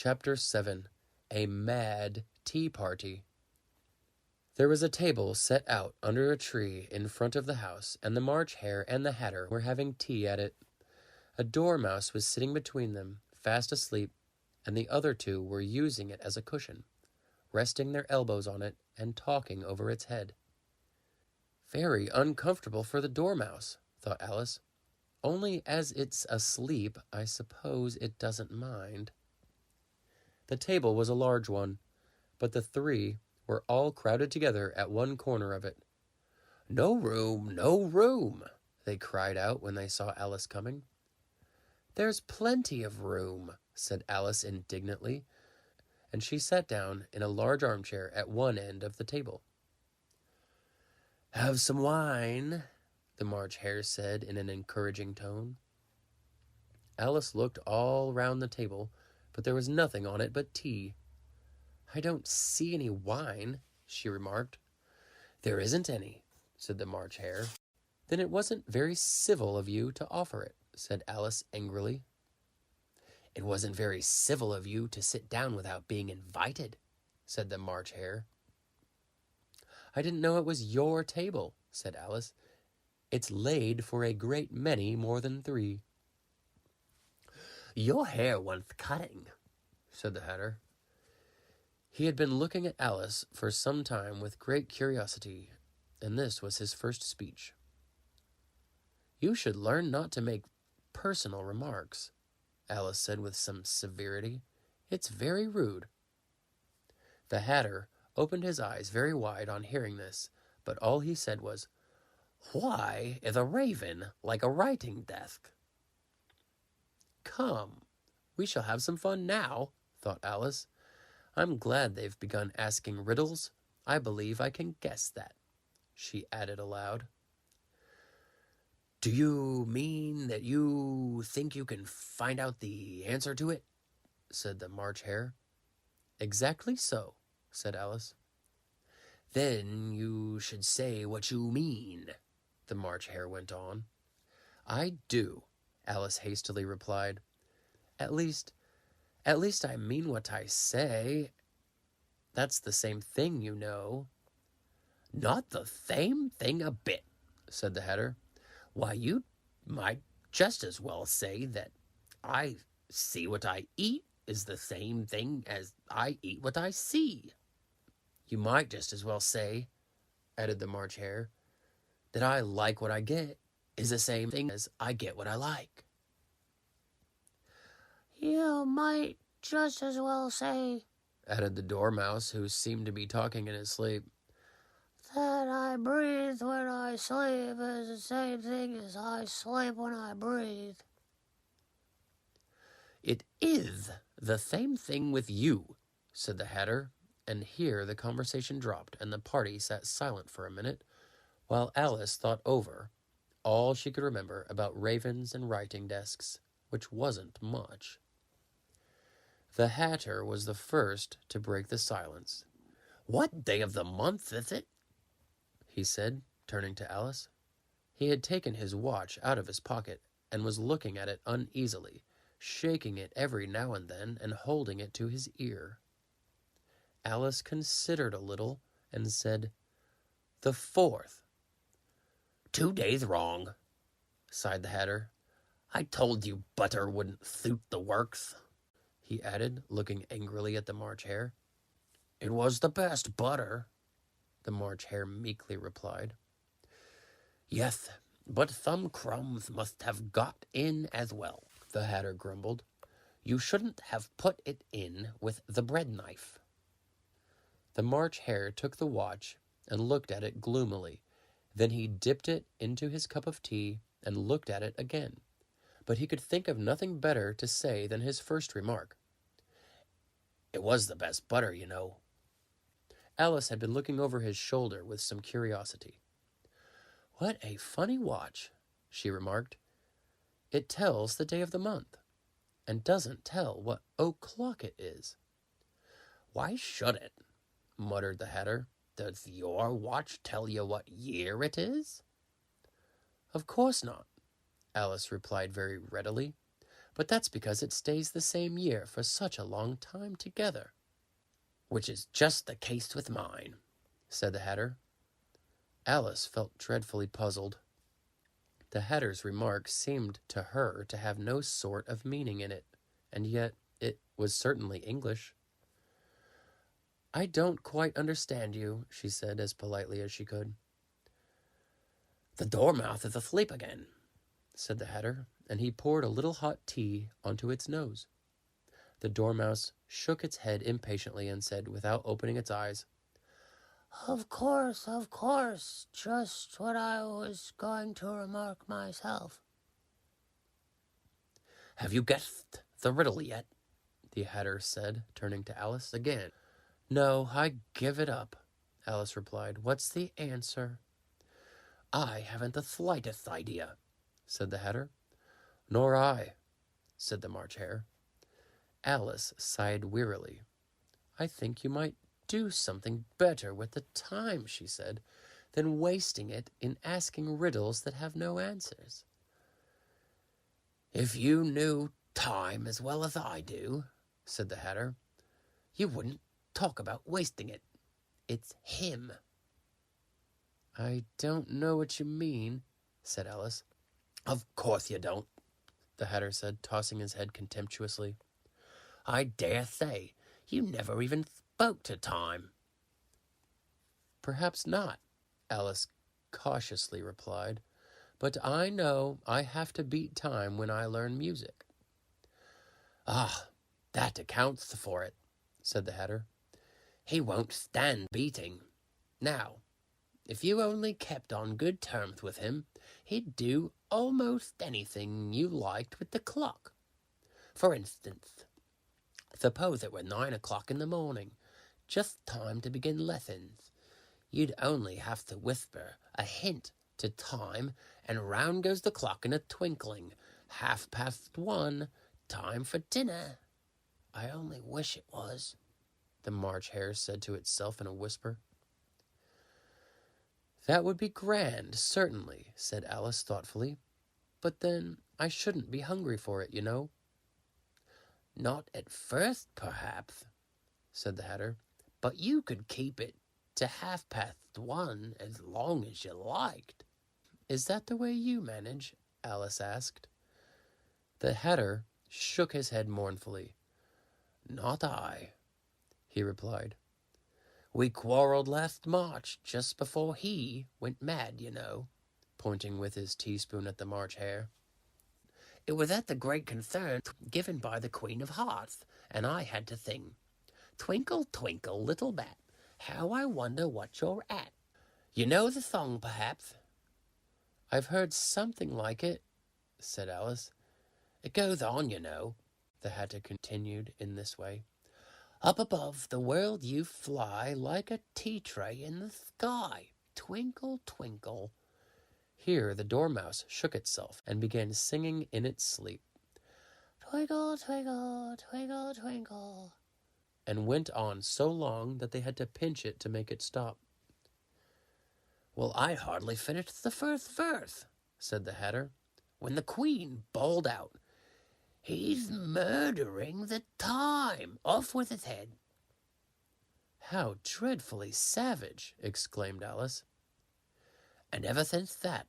Chapter 7. A Mad Tea Party. There was a table set out under a tree in front of the house, and the March Hare and the Hatter were having tea at it. A dormouse was sitting between them, fast asleep, and the other two were using it as a cushion, resting their elbows on it and talking over its head. Very uncomfortable for the dormouse, thought Alice. Only as it's asleep, I suppose it doesn't mind. The table was a large one, but the three were all crowded together at one corner of it. "No room, no room," they cried out when they saw Alice coming. "There's plenty of room," said Alice indignantly, and she sat down in a large armchair at one end of the table. "Have some wine," the March Hare said in an encouraging tone. Alice looked all round the table, but there was nothing on it but tea. "I don't see any wine," she remarked. "There isn't any," said the March Hare. "Then it wasn't very civil of you to offer it," said Alice angrily. "It wasn't very civil of you to sit down without being invited," said the March Hare. "I didn't know it was your table," said Alice. "It's laid for a great many more than three." "Your hair wants cutting," said the Hatter. He had been looking at Alice for some time with great curiosity, and this was his first speech. "You should learn not to make personal remarks," Alice said with some severity. "It's very rude." The Hatter opened his eyes very wide on hearing this, but all he said was, "Why is a raven like a writing desk?" "Come, we shall have some fun now," thought Alice. "I'm glad they've begun asking riddles. I believe I can guess that," she added aloud. "Do you mean that you think you can find out the answer to it?" said the March Hare. "Exactly so," said Alice. "Then you should say what you mean," the March Hare went on. "I do," Alice hastily replied. At least I mean what I say. That's the same thing, you know." "Not the same thing a bit," said the Hatter. "Why, you might just as well say that I see what I eat is the same thing as I eat what I see." "You might just as well say," added the March Hare, "that I like what I get is the same thing as I get what I like." "You might just as well say," added the Dormouse, who seemed to be talking in his sleep, "that I breathe when I sleep is the same thing as I sleep when I breathe." "It is the same thing with you," said the Hatter, and here the conversation dropped, and the party sat silent for a minute, while Alice thought over all she could remember about ravens and writing desks, which wasn't much. The Hatter was the first to break the silence. "What day of the month is it?" he said, turning to Alice. He had taken his watch out of his pocket and was looking at it uneasily, shaking it every now and then and holding it to his ear. Alice considered a little and said, "The 4th." "2 days wrong," sighed the Hatter. "I told you butter wouldn't suit the works," he added, looking angrily at the March Hare. "It was the best butter," the March Hare meekly replied. "Yes, but some crumbs must have got in as well," the Hatter grumbled. "You shouldn't have put it in with the bread knife." The March Hare took the watch and looked at it gloomily. Then he dipped it into his cup of tea and looked at it again. But he could think of nothing better to say than his first remark. "It was the best butter, you know." Alice had been looking over his shoulder with some curiosity. "What a funny watch," she remarked. "It tells the day of the month, and doesn't tell what o'clock it is." "Why should it?" muttered the Hatter. "Does your watch tell you what year it is?" "Of course not," Alice replied very readily. But that's because it stays the same year for such a long time together. Which is just the case with mine, said the Hatter. Alice felt dreadfully puzzled. The Hatter's remark seemed to her to have no sort of meaning in it, and yet it was certainly English. I don't quite understand you, she said as politely as she could. The Dormouse is asleep again, said the Hatter, and he poured a little hot tea onto its nose. The Dormouse shook its head impatiently and said, without opening its eyes, Of course, just what I was going to remark myself. Have you guessed the riddle yet? The Hatter said, turning to Alice again. No, I give it up, Alice replied. What's the answer? I haven't the slightest idea, said the Hatter. Nor I, said the March Hare. Alice sighed wearily. I think you might do something better with the time, she said, than wasting it in asking riddles that have no answers. If you knew time as well as I do, said the Hatter, you wouldn't talk about wasting it. It's him. I don't know what you mean, said Alice. Of course you don't, the Hatter said, tossing his head contemptuously. I dare say you never even spoke to time. Perhaps not, Alice cautiously replied, but I know I have to beat time when I learn music. Ah, that accounts for it, said the Hatter. He won't stand beating. Now, if you only kept on good terms with him, he'd do almost anything you liked with the clock. For instance, suppose it were 9 o'clock in the morning, just time to begin lessons. You'd only have to whisper a hint to time, and round goes the clock in a twinkling. 1:30, time for dinner. I only wish it was, the March Hare said to itself in a whisper. That would be grand, certainly, said Alice thoughtfully. But then I shouldn't be hungry for it, you know. Not at first, perhaps, said the Hatter, but you could keep it to 1:30 as long as you liked. Is that the way you manage? Alice asked. The Hatter shook his head mournfully. Not I, he replied. We quarreled last March, just before he went mad, you know, pointing with his teaspoon at the March Hare. It was at the great concern given by the Queen of Hearts, and I had to sing, Twinkle, twinkle, little bat, how I wonder what you're at. You know the song, perhaps? I've heard something like it, said Alice. It goes on, you know, the Hatter continued in this way. Up above the world you fly like a tea-tray in the sky. Twinkle, twinkle. Here the Dormouse shook itself and began singing in its sleep. Twinkle, twinkle, twinkle, twinkle. And went on so long that they had to pinch it to make it stop. Well, I hardly finished the first verse, said the Hatter, when the Queen bawled out, He's murdering the time. Off with his head. How dreadfully savage, exclaimed Alice. And ever since that,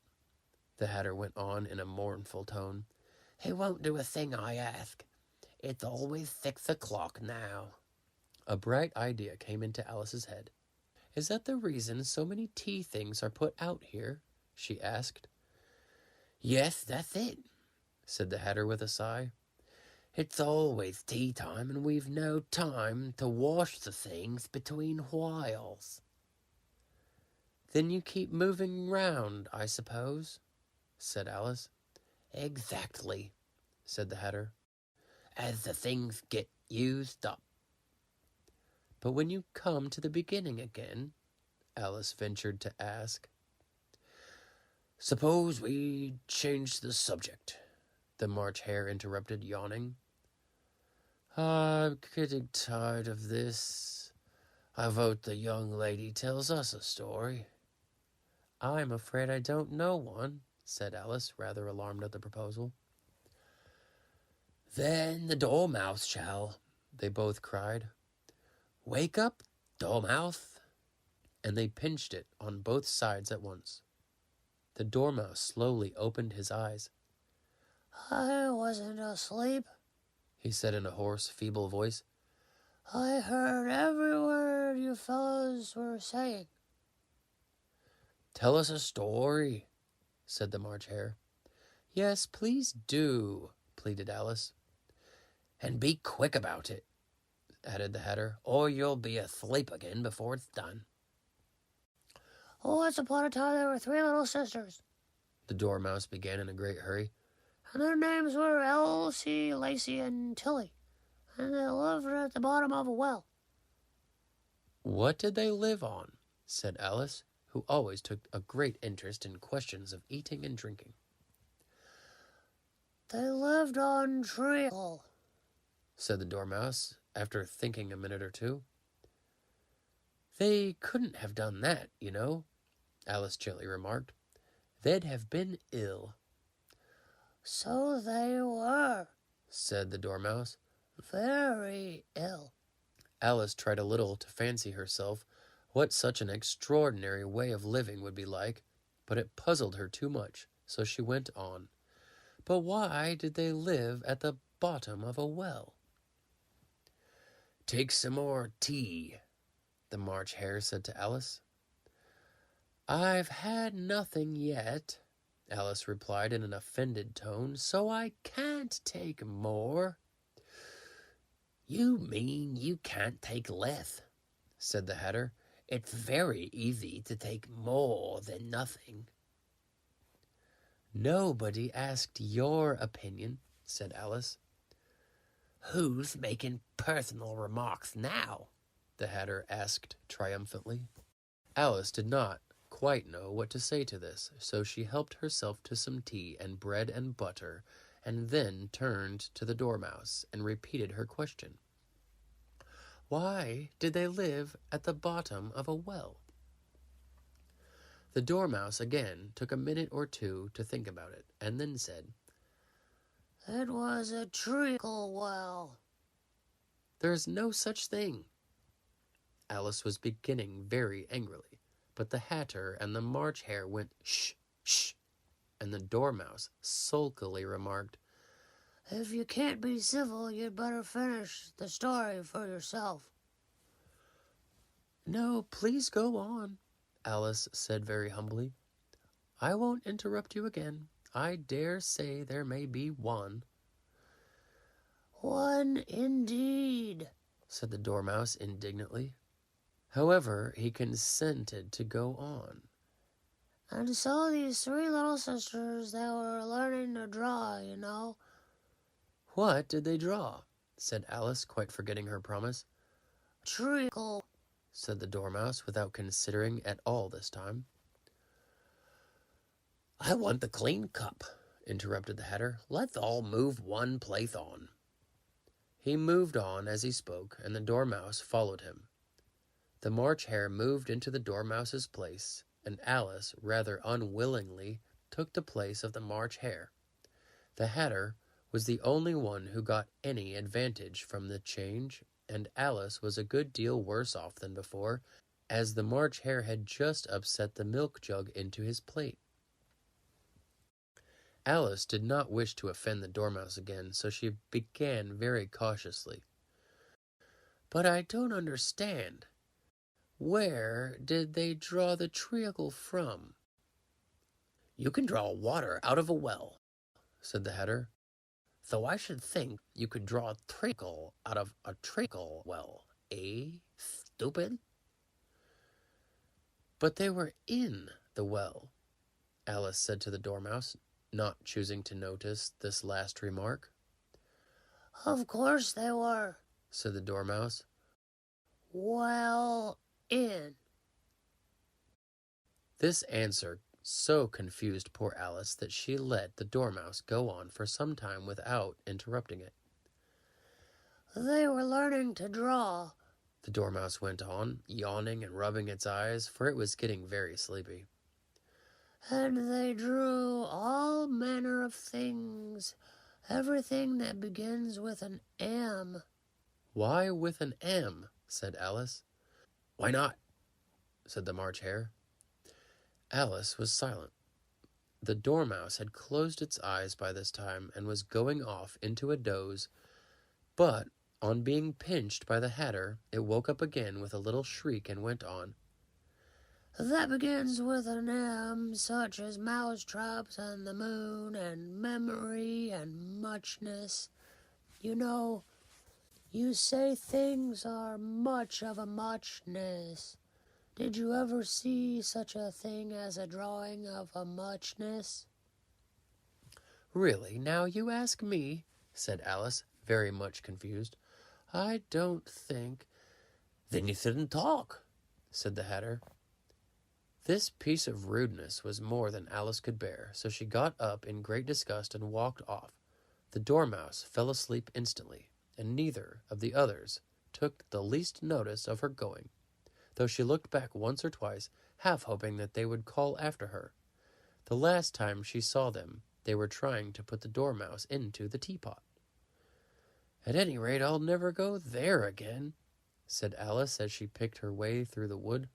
the Hatter went on in a mournful tone, he won't do a thing I ask. It's always 6 o'clock now. A bright idea came into Alice's head. Is that the reason so many tea things are put out here? She asked. Yes, that's it, said the Hatter with a sigh. It's always tea time, and we've no time to wash the things between whiles. Then you keep moving round, I suppose, said Alice. Exactly, said the Hatter, as the things get used up. But when you come to the beginning again, Alice ventured to ask. Suppose we change the subject, the March Hare interrupted, yawning. I'm getting tired of this. I vote the young lady tells us a story. I'm afraid I don't know one, said Alice, rather alarmed at the proposal. Then the Dormouse shall, they both cried. Wake up, Dormouse. And they pinched it on both sides at once. The Dormouse slowly opened his eyes. I wasn't asleep, he said in a hoarse, feeble voice. I heard every word you fellows were saying. Tell us a story, said the March Hare. Yes, please do, pleaded Alice. And be quick about it, added the Hatter, or you'll be asleep again before it's done. Once upon a time there were 3 little sisters, the Dormouse began in a great hurry. And their names were Elsie, Lacey, and Tilly, and they lived at the bottom of a well. What did they live on? Said Alice, who always took a great interest in questions of eating and drinking. They lived on treacle, said the Dormouse, after thinking a minute or two. They couldn't have done that, you know, Alice gently remarked. They'd have been ill. So they were, said the Dormouse. Very ill. Alice tried a little to fancy herself what such an extraordinary way of living would be like, but it puzzled her too much, so she went on. But why did they live at the bottom of a well? Take some more tea, the March Hare said to Alice. I've had nothing yet, Alice replied in an offended tone, so I can't take more. You mean you can't take less, said the Hatter. It's very easy to take more than nothing. Nobody asked your opinion, said Alice. Who's making personal remarks now? the Hatter asked triumphantly. Alice did not quite know what to say to this, so she helped herself to some tea and bread and butter, and then turned to the Dormouse and repeated her question. Why did they live at the bottom of a well? The Dormouse again took a minute or two to think about it, and then said, It was a treacle well. There's no such thing. Alice was beginning very angrily, but the Hatter and the March Hare went shh, shh, and the Dormouse sulkily remarked, If you can't be civil, you'd better finish the story for yourself. No, please go on, Alice said very humbly. I won't interrupt you again. I dare say there may be one. One indeed, said the Dormouse indignantly. However, he consented to go on. And so these 3 little sisters, they were learning to draw, you know. What did they draw? Said Alice, quite forgetting her promise. Treacle, said the Dormouse, without considering at all this time. I want the clean cup, interrupted the Hatter. Let's all move one place on. He moved on as he spoke, and the Dormouse followed him. The March Hare moved into the Dormouse's place, and Alice, rather unwillingly, took the place of the March Hare. The Hatter was the only one who got any advantage from the change, and Alice was a good deal worse off than before, as the March Hare had just upset the milk jug into his plate. Alice did not wish to offend the Dormouse again, so she began very cautiously. But I don't understand. Where did they draw the treacle from? You can draw water out of a well, said the Hatter. Though I should think you could draw a treacle out of a treacle well, eh, stupid? But they were in the well, Alice said to the Dormouse, not choosing to notice this last remark. Of course they were, said the Dormouse. Well in. This answer so confused poor Alice that she let the Dormouse go on for some time without interrupting it. They were learning to draw, the Dormouse went on, yawning and rubbing its eyes, for it was getting very sleepy. And they drew all manner of things Everything that begins with an M. Why with an M? Said Alice. Why not? Said the March Hare. Alice was silent. The Dormouse had closed its eyes by this time and was going off into a doze, but on being pinched by the Hatter, it woke up again with a little shriek and went on. That begins with an M, such as mousetraps and the moon and memory and muchness. You know, you say things are much of a muchness. Did you ever see such a thing as a drawing of a muchness? Really, now you ask me, said Alice, very much confused. I don't think. Then you shouldn't talk, said the Hatter. This piece of rudeness was more than Alice could bear, so she got up in great disgust and walked off. The Dormouse fell asleep instantly, and neither of the others took the least notice of her going, though she looked back once or twice, half hoping that they would call after her. The last time she saw them, they were trying to put the Dormouse into the teapot. At any rate, I'll never go there again, said Alice as she picked her way through the wood.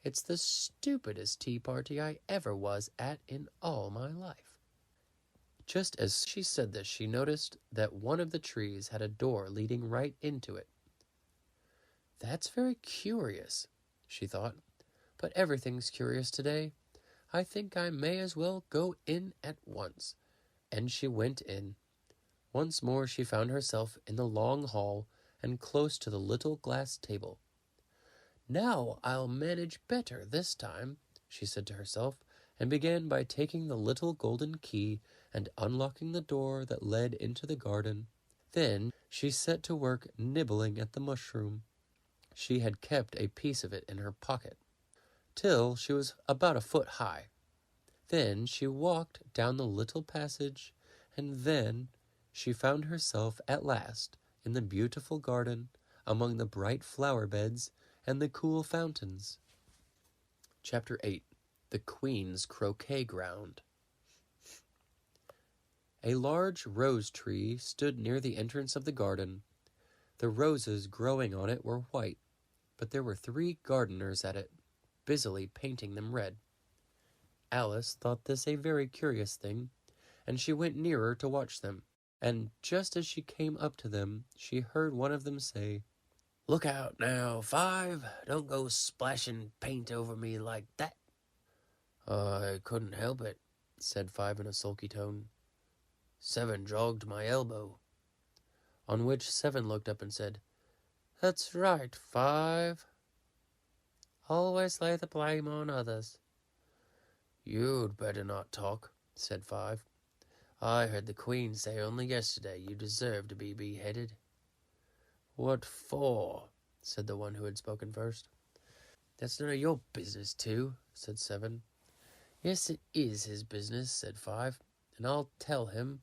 It's the stupidest tea party I ever was at in all my life. Just as she said this, she noticed that one of the trees had a door leading right into it. That's very curious, she thought, but everything's curious today. I think I may as well go in at once. And she went in. Once more she found herself in the long hall and close to the little glass table. Now I'll manage better this time, she said to herself, and began by taking the little golden key and unlocking the door that led into the garden. Then she set to work nibbling at the mushroom. She had kept a piece of it in her pocket, till she was about a foot high. Then she walked down the little passage, and then she found herself at last in the beautiful garden, among the bright flower beds and the cool fountains. Chapter 8. The Queen's Croquet Ground. A large rose tree stood near the entrance of the garden. The roses growing on it were white, but there were 3 gardeners at it, busily painting them red. Alice thought this a very curious thing, and she went nearer to watch them, and just as she came up to them, she heard one of them say, "Look out now, Five, don't go splashing paint over me like that." "I couldn't help it," said Five in a sulky tone. "Seven jogged my elbow." On which Seven looked up and said, "That's right, Five. Always lay the blame on others." "You'd better not talk," said Five. "I heard the Queen say only yesterday you deserve to be beheaded." "What for?" said the one who had spoken first. "That's none of your business, too," said Seven. "Yes, it is his business," said Five, "and I'll tell him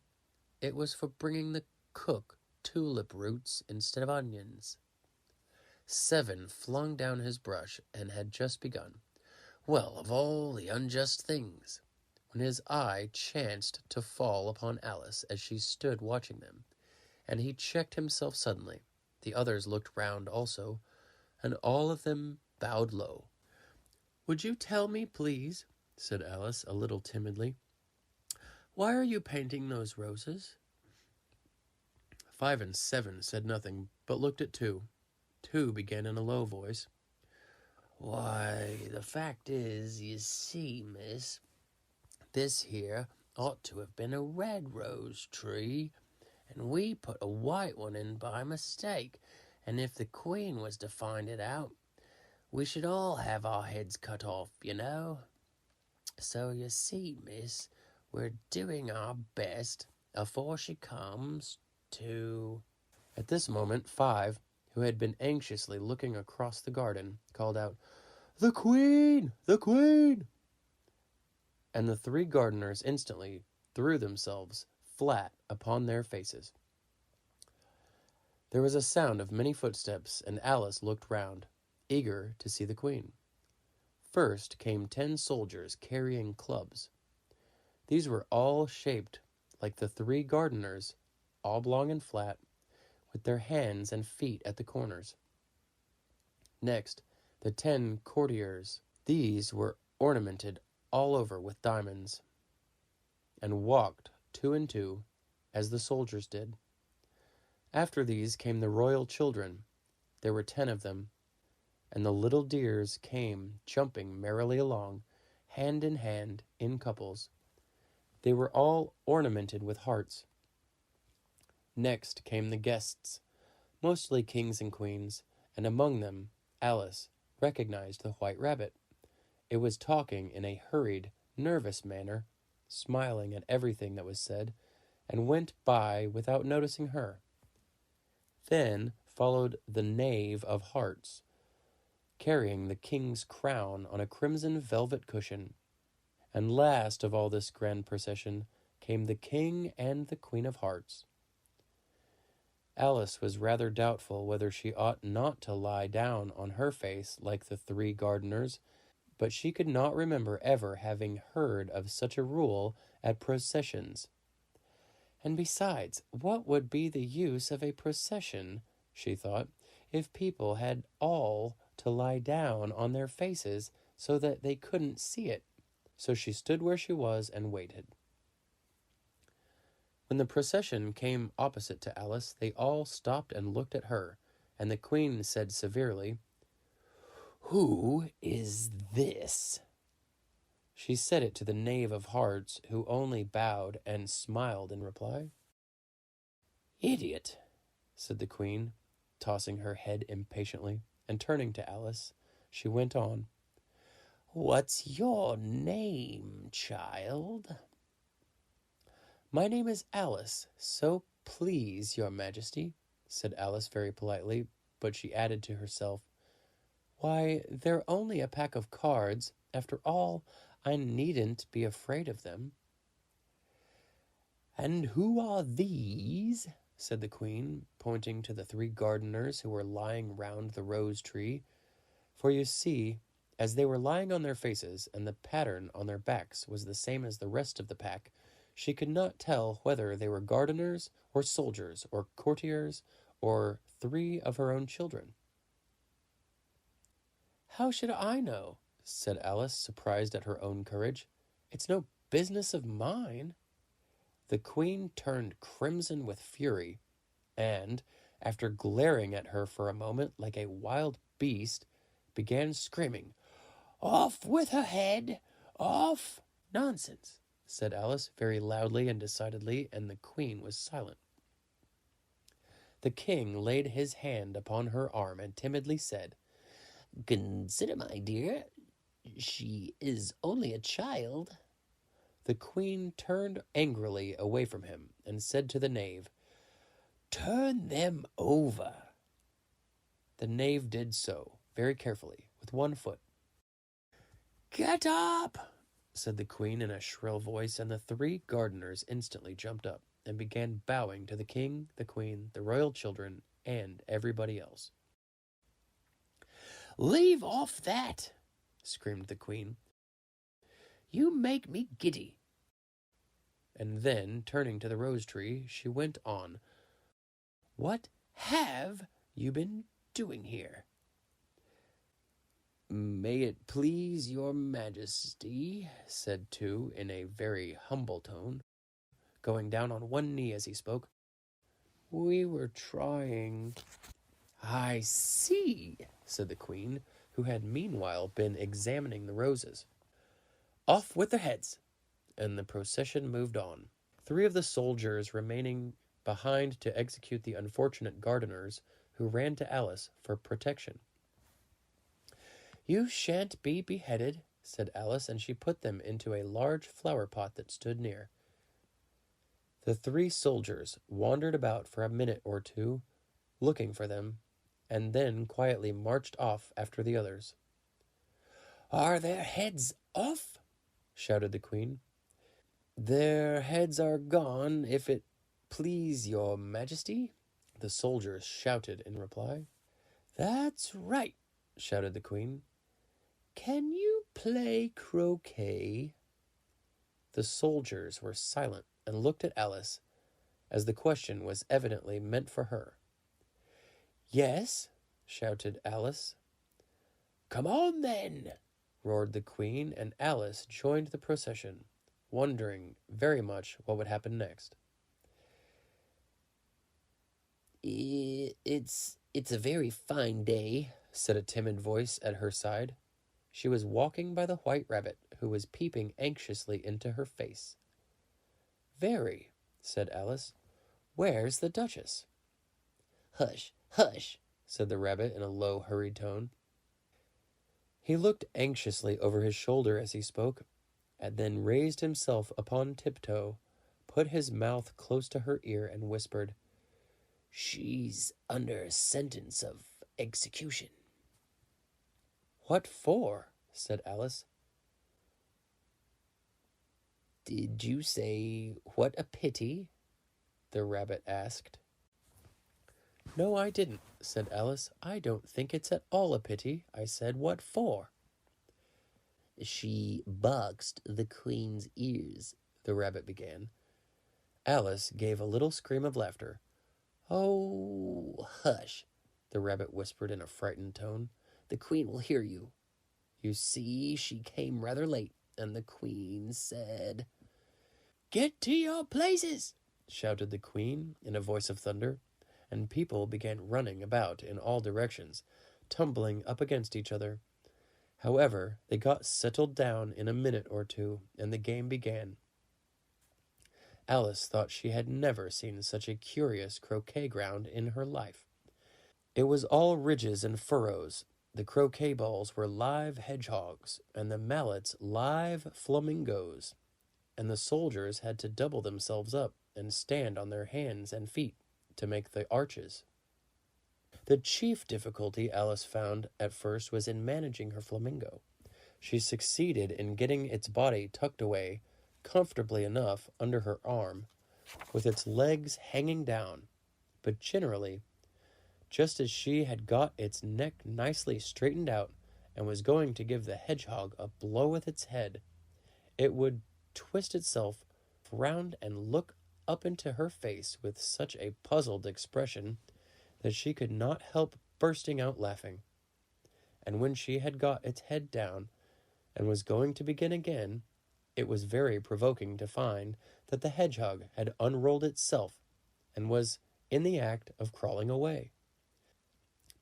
it was for bringing the cook tulip roots instead of onions." Seven flung down his brush and had just begun, "Well, of all the unjust things," when his eye chanced to fall upon Alice as she stood watching them, and he checked himself suddenly. The others looked round also, and all of them bowed low. "Would you tell me, please," said Alice a little timidly, "why are you painting those roses?" Five and Seven said nothing, but looked at Two. Two began in a low voice, "Why, the fact is, you see, miss, this here ought to have been a red rose tree, and we put a white one in by mistake, and if the Queen was to find it out, we should all have our heads cut off, you know. So you see, miss, we're doing our best afore she comes to—" At this moment, Five, who had been anxiously looking across the garden, called out, "The Queen! The Queen!" And the 3 gardeners instantly threw themselves flat upon their faces. There was a sound of many footsteps, and Alice looked round, eager to see the Queen. First came 10 soldiers carrying clubs. These were all shaped like the 3 gardeners, oblong and flat, with their hands and feet at the corners. Next, the 10 courtiers. These were ornamented all over with diamonds, and walked 2 and 2, as the soldiers did. After these came the royal children. There were 10 of them, and the little dears came jumping merrily along, hand in hand, in couples. They were all ornamented with hearts. Next came the guests, mostly kings and queens, and among them Alice recognized the White Rabbit. It was talking in a hurried, nervous manner, smiling at everything that was said, and went by without noticing her. Then followed the Knave of Hearts, carrying the king's crown on a crimson velvet cushion. And last of all this grand procession came the King and the Queen of Hearts. Alice was rather doubtful whether she ought not to lie down on her face like the 3 gardeners, but she could not remember ever having heard of such a rule at processions. And besides, what would be the use of a procession, she thought, if people had all to lie down on their faces so that they couldn't see it? So she stood where she was and waited. When the procession came opposite to Alice, they all stopped and looked at her, and the Queen said severely, "Who is this?" She said it to the Knave of Hearts, who only bowed and smiled in reply. "Idiot," said the Queen, tossing her head impatiently, and turning to Alice, she went on, "What's your name, child?" "My name is Alice, so please your Majesty," said Alice very politely, but she added to herself, "Why, they're only a pack of cards. After all, I needn't be afraid of them." "And who are these?" said the Queen, pointing to the 3 gardeners who were lying round the rose tree. For you see, as they were lying on their faces, and the pattern on their backs was the same as the rest of the pack, she could not tell whether they were gardeners, or soldiers, or courtiers, or 3 of her own children. "How should I know?" said Alice, surprised at her own courage. "It's no business of mine." The Queen turned crimson with fury, and, after glaring at her for a moment like a wild beast, began screaming, "Off with her head! Off!" "Nonsense," said Alice very loudly and decidedly, and the Queen was silent. The King laid his hand upon her arm and timidly said, "Consider, my dear, she is only a child." The Queen turned angrily away from him and said to the Knave, "Turn them over." The Knave did so, very carefully, with one foot. "Get up!" said the Queen in a shrill voice, and the 3 gardeners instantly jumped up and began bowing to the King, the Queen, the royal children, and everybody else. "Leave off that!" screamed the Queen. "You make me giddy." And then, turning to the rose tree, she went on, "What have you been doing here?" "May it please your Majesty," said 2 in a very humble tone, going down on one knee as he spoke, "we were trying—" "I see," said the Queen, who had meanwhile been examining the roses. "Off with their heads!" And the procession moved on, 3 of the soldiers remaining behind to execute the unfortunate gardeners, who ran to Alice for protection. "You shan't be beheaded," said Alice, and she put them into a large flower pot that stood near. The 3 soldiers wandered about for a minute or 2, looking for them, and then quietly marched off after the others. "Are their heads off?" shouted the Queen. "Their heads are gone, if it please your Majesty," the soldiers shouted in reply. "That's right," shouted the Queen. "Can you play croquet?" The soldiers were silent and looked at Alice, as the question was evidently meant for her. "Yes," shouted Alice. "Come on, then," roared the Queen, and Alice joined the procession, wondering very much what would happen next. It's a very fine day," said a timid voice at her side. She was walking by the White Rabbit, who was peeping anxiously into her face. "Very," said Alice. "Where's the Duchess?" "Hush, hush," said the rabbit in a low, hurried tone. He looked anxiously over his shoulder as he spoke, and then raised himself upon tiptoe, put his mouth close to her ear, and whispered, "She's under sentence of execution." "What for?" said Alice. "Did you say, 'What a pity'?" the rabbit asked. "No, I didn't," said Alice. "I don't think it's at all a pity. I said, 'What for?'" "She boxed the Queen's ears," the rabbit began. Alice gave a little scream of laughter. "Oh, hush," the rabbit whispered in a frightened tone. "The Queen will hear you. You see, she came rather late, and the Queen said—" "Get to your places!" shouted the Queen in a voice of thunder, and people began running about in all directions, tumbling up against each other. However, they got settled down in a minute or two, and the game began. Alice thought she had never seen such a curious croquet ground in her life. It was all ridges and furrows. The croquet balls were live hedgehogs, and the mallets live flamingos, and the soldiers had to double themselves up and stand on their hands and feet to make the arches. The chief difficulty Alice found at first was in managing her flamingo. She succeeded in getting its body tucked away comfortably enough under her arm, with its legs hanging down, but generally, just as she had got its neck nicely straightened out and was going to give the hedgehog a blow with its head, it would twist itself round and look up into her face with such a puzzled expression that she could not help bursting out laughing. And when she had got its head down and was going to begin again, it was very provoking to find that the hedgehog had unrolled itself and was in the act of crawling away.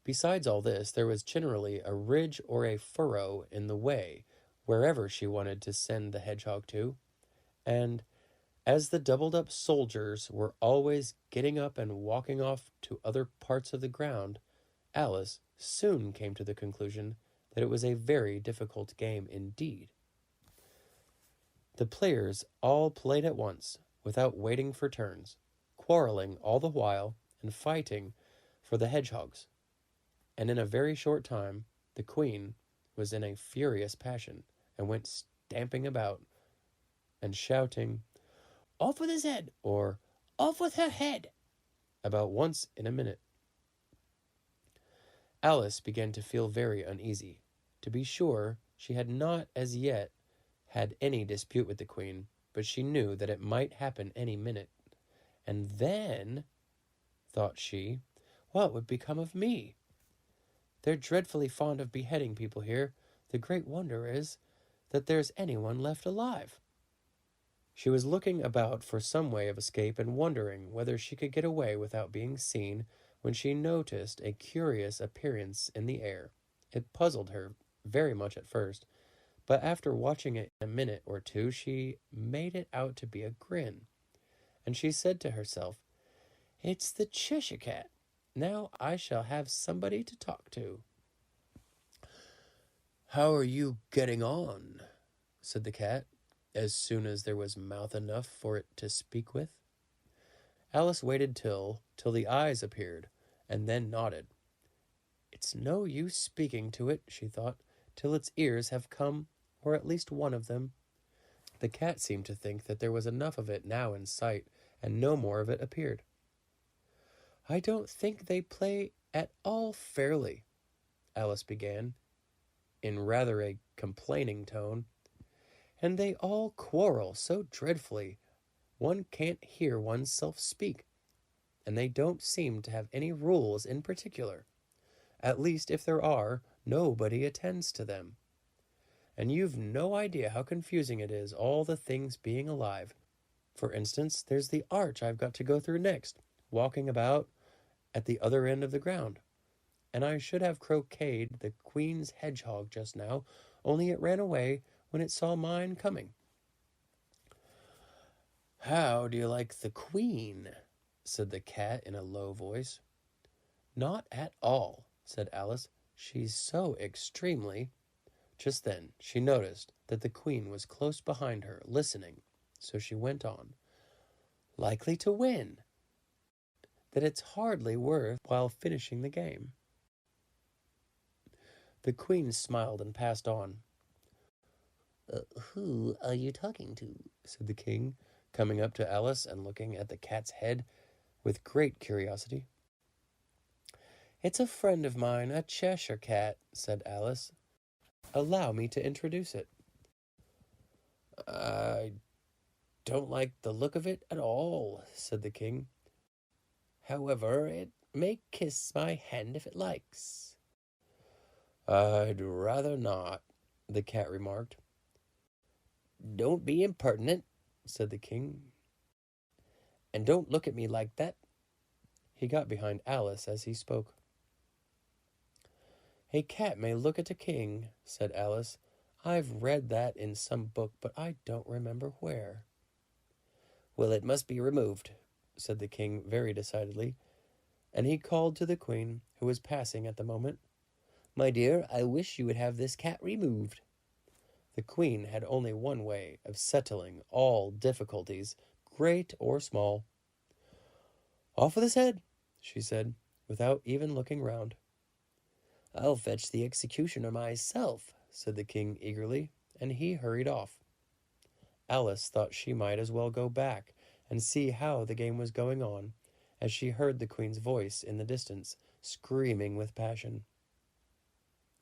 Besides all this, there was generally a ridge or a furrow in the way wherever she wanted to send the hedgehog to, and as the doubled-up soldiers were always getting up and walking off to other parts of the ground, Alice soon came to the conclusion that it was a very difficult game indeed. The players all played at once, without waiting for turns, quarreling all the while and fighting for the hedgehogs. And in a very short time, the Queen was in a furious passion and went stamping about and shouting, "Off with his head," or "Off with her head," about once in a minute. Alice began to feel very uneasy. To be sure, she had not as yet had any dispute with the Queen, but she knew that it might happen any minute. And then, thought she, what would become of me? They're dreadfully fond of beheading people here. The great wonder is that there's anyone left alive. She was looking about for some way of escape and wondering whether she could get away without being seen when she noticed a curious appearance in the air. It puzzled her very much at first, but after watching it a minute or two, she made it out to be a grin, and she said to herself, "It's the Cheshire Cat. Now I shall have somebody to talk to." "How are you getting on?" said the cat, as soon as there was mouth enough for it to speak with. Alice waited till the eyes appeared, and then nodded. "It's no use speaking to it," she thought, "till its ears have come, or at least one of them." The cat seemed to think that there was enough of it now in sight, and no more of it appeared. "I don't think they play at all fairly," Alice began, in rather a complaining tone, "and they all quarrel so dreadfully. one can't hear oneself speak, and they don't seem to have any rules in particular. At least, if there are, nobody attends to them. And you've no idea how confusing it is, all the things being alive. For instance, there's the arch I've got to go through next, walking about at the other end of the ground. And I should have croqueted the queen's hedgehog just now, only it ran away when it saw mine coming. How do you like the queen? Said the cat in a low voice. Not at all, said Alice. She's so extremely... Just then she noticed that the queen was close behind her, listening, so she went on. Likely to win. That it's hardly worth while finishing the game. The queen smiled and passed on. Who are you talking to? Said the king, coming up to Alice and looking at the cat's head with great curiosity. It's a friend of mine, a Cheshire cat, said Alice. Allow me to introduce it. I don't like the look of it at all, said the king. However, it may kiss my hand if it likes. I'd rather not, the cat remarked. Don't be impertinent, said the king. And don't look at me like that. He got behind Alice as he spoke. A cat may look at a king, said Alice. I've read that in some book, but I don't remember where. Well, it must be removed, said the king very decidedly, and he called to the queen, who was passing at the moment. My dear, I wish you would have this cat removed. The queen had only one way of settling all difficulties, great or small. Off with his head, she said, without even looking round. I'll fetch the executioner myself, said the king eagerly, and he hurried off. Alice thought she might as well go back and see how the game was going on, as she heard the queen's voice in the distance, screaming with passion.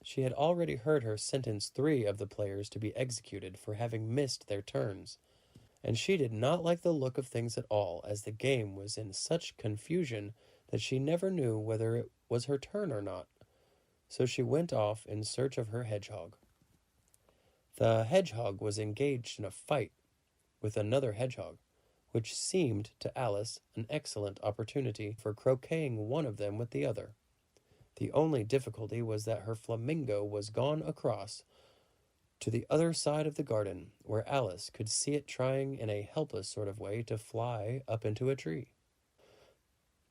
She had already heard her sentence 3 of the players to be executed for having missed their turns, and she did not like the look of things at all, as the game was in such confusion that she never knew whether it was her turn or not. So she went off in search of her hedgehog. The hedgehog was engaged in a fight with another hedgehog, which seemed to Alice an excellent opportunity for croqueting one of them with the other. The only difficulty was that her flamingo was gone across to the other side of the garden, where Alice could see it trying in a helpless sort of way to fly up into a tree.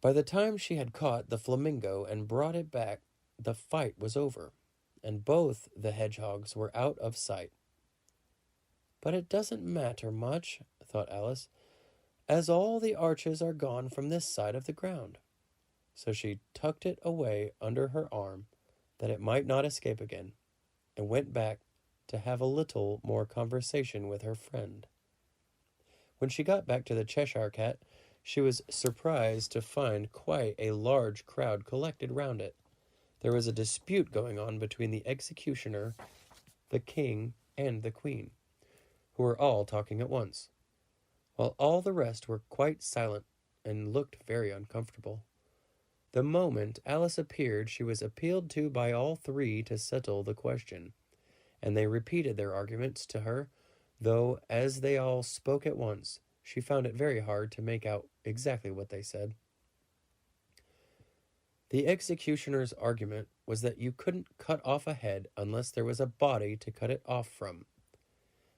By the time she had caught the flamingo and brought it back, the fight was over, and both the hedgehogs were out of sight. But it doesn't matter much, thought Alice, as all the arches are gone from this side of the ground. So she tucked it away under her arm, that it might not escape again, and went back to have a little more conversation with her friend. When she got back to the Cheshire Cat, she was surprised to find quite a large crowd collected round it. There was a dispute going on between the executioner, the king, and the queen, who were all talking at once, while all the rest were quite silent and looked very uncomfortable. The moment Alice appeared, she was appealed to by all 3 to settle the question, and they repeated their arguments to her, though as they all spoke at once, she found it very hard to make out exactly what they said. The executioner's argument was that you couldn't cut off a head unless there was a body to cut it off from,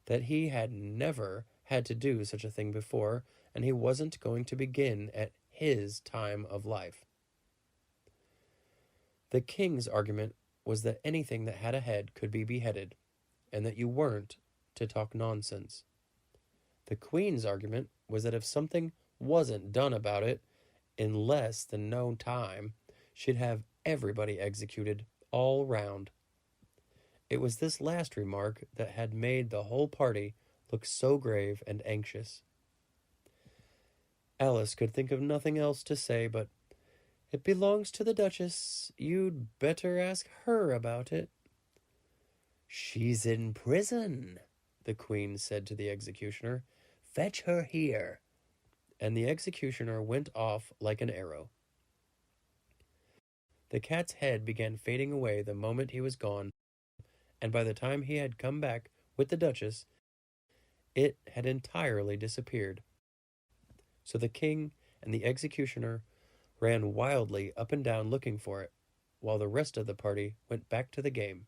that he had never had to do such a thing before, and he wasn't going to begin at his time of life. The king's argument was that anything that had a head could be beheaded, and that you weren't to talk nonsense. The queen's argument was that if something wasn't done about it in less than no time, she'd have everybody executed all round. It was this last remark that had made the whole party look so grave and anxious. Alice could think of nothing else to say but, "It belongs to the Duchess. You'd better ask her about it." "She's in prison," the queen said to the executioner. "Fetch her here." and the executioner went off like an arrow. The cat's head began fading away the moment he was gone, and by the time he had come back with the Duchess, it had entirely disappeared. So the king and the executioner ran wildly up and down looking for it, while the rest of the party went back to the game.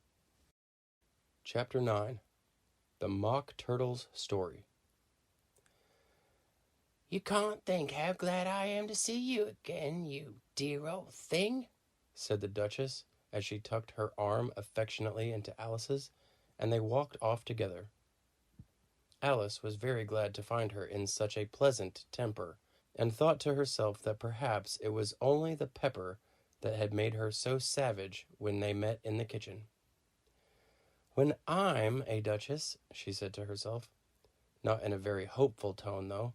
Chapter 9. The Mock Turtle's Story. "You can't think how glad I am to see you again, you dear old thing," said the Duchess as she tucked her arm affectionately into Alice's, and they walked off together. Alice was very glad to find her in such a pleasant temper, and thought to herself that perhaps it was only the pepper that had made her so savage when they met in the kitchen. "When I'm a duchess," she said to herself, not in a very hopeful tone, though,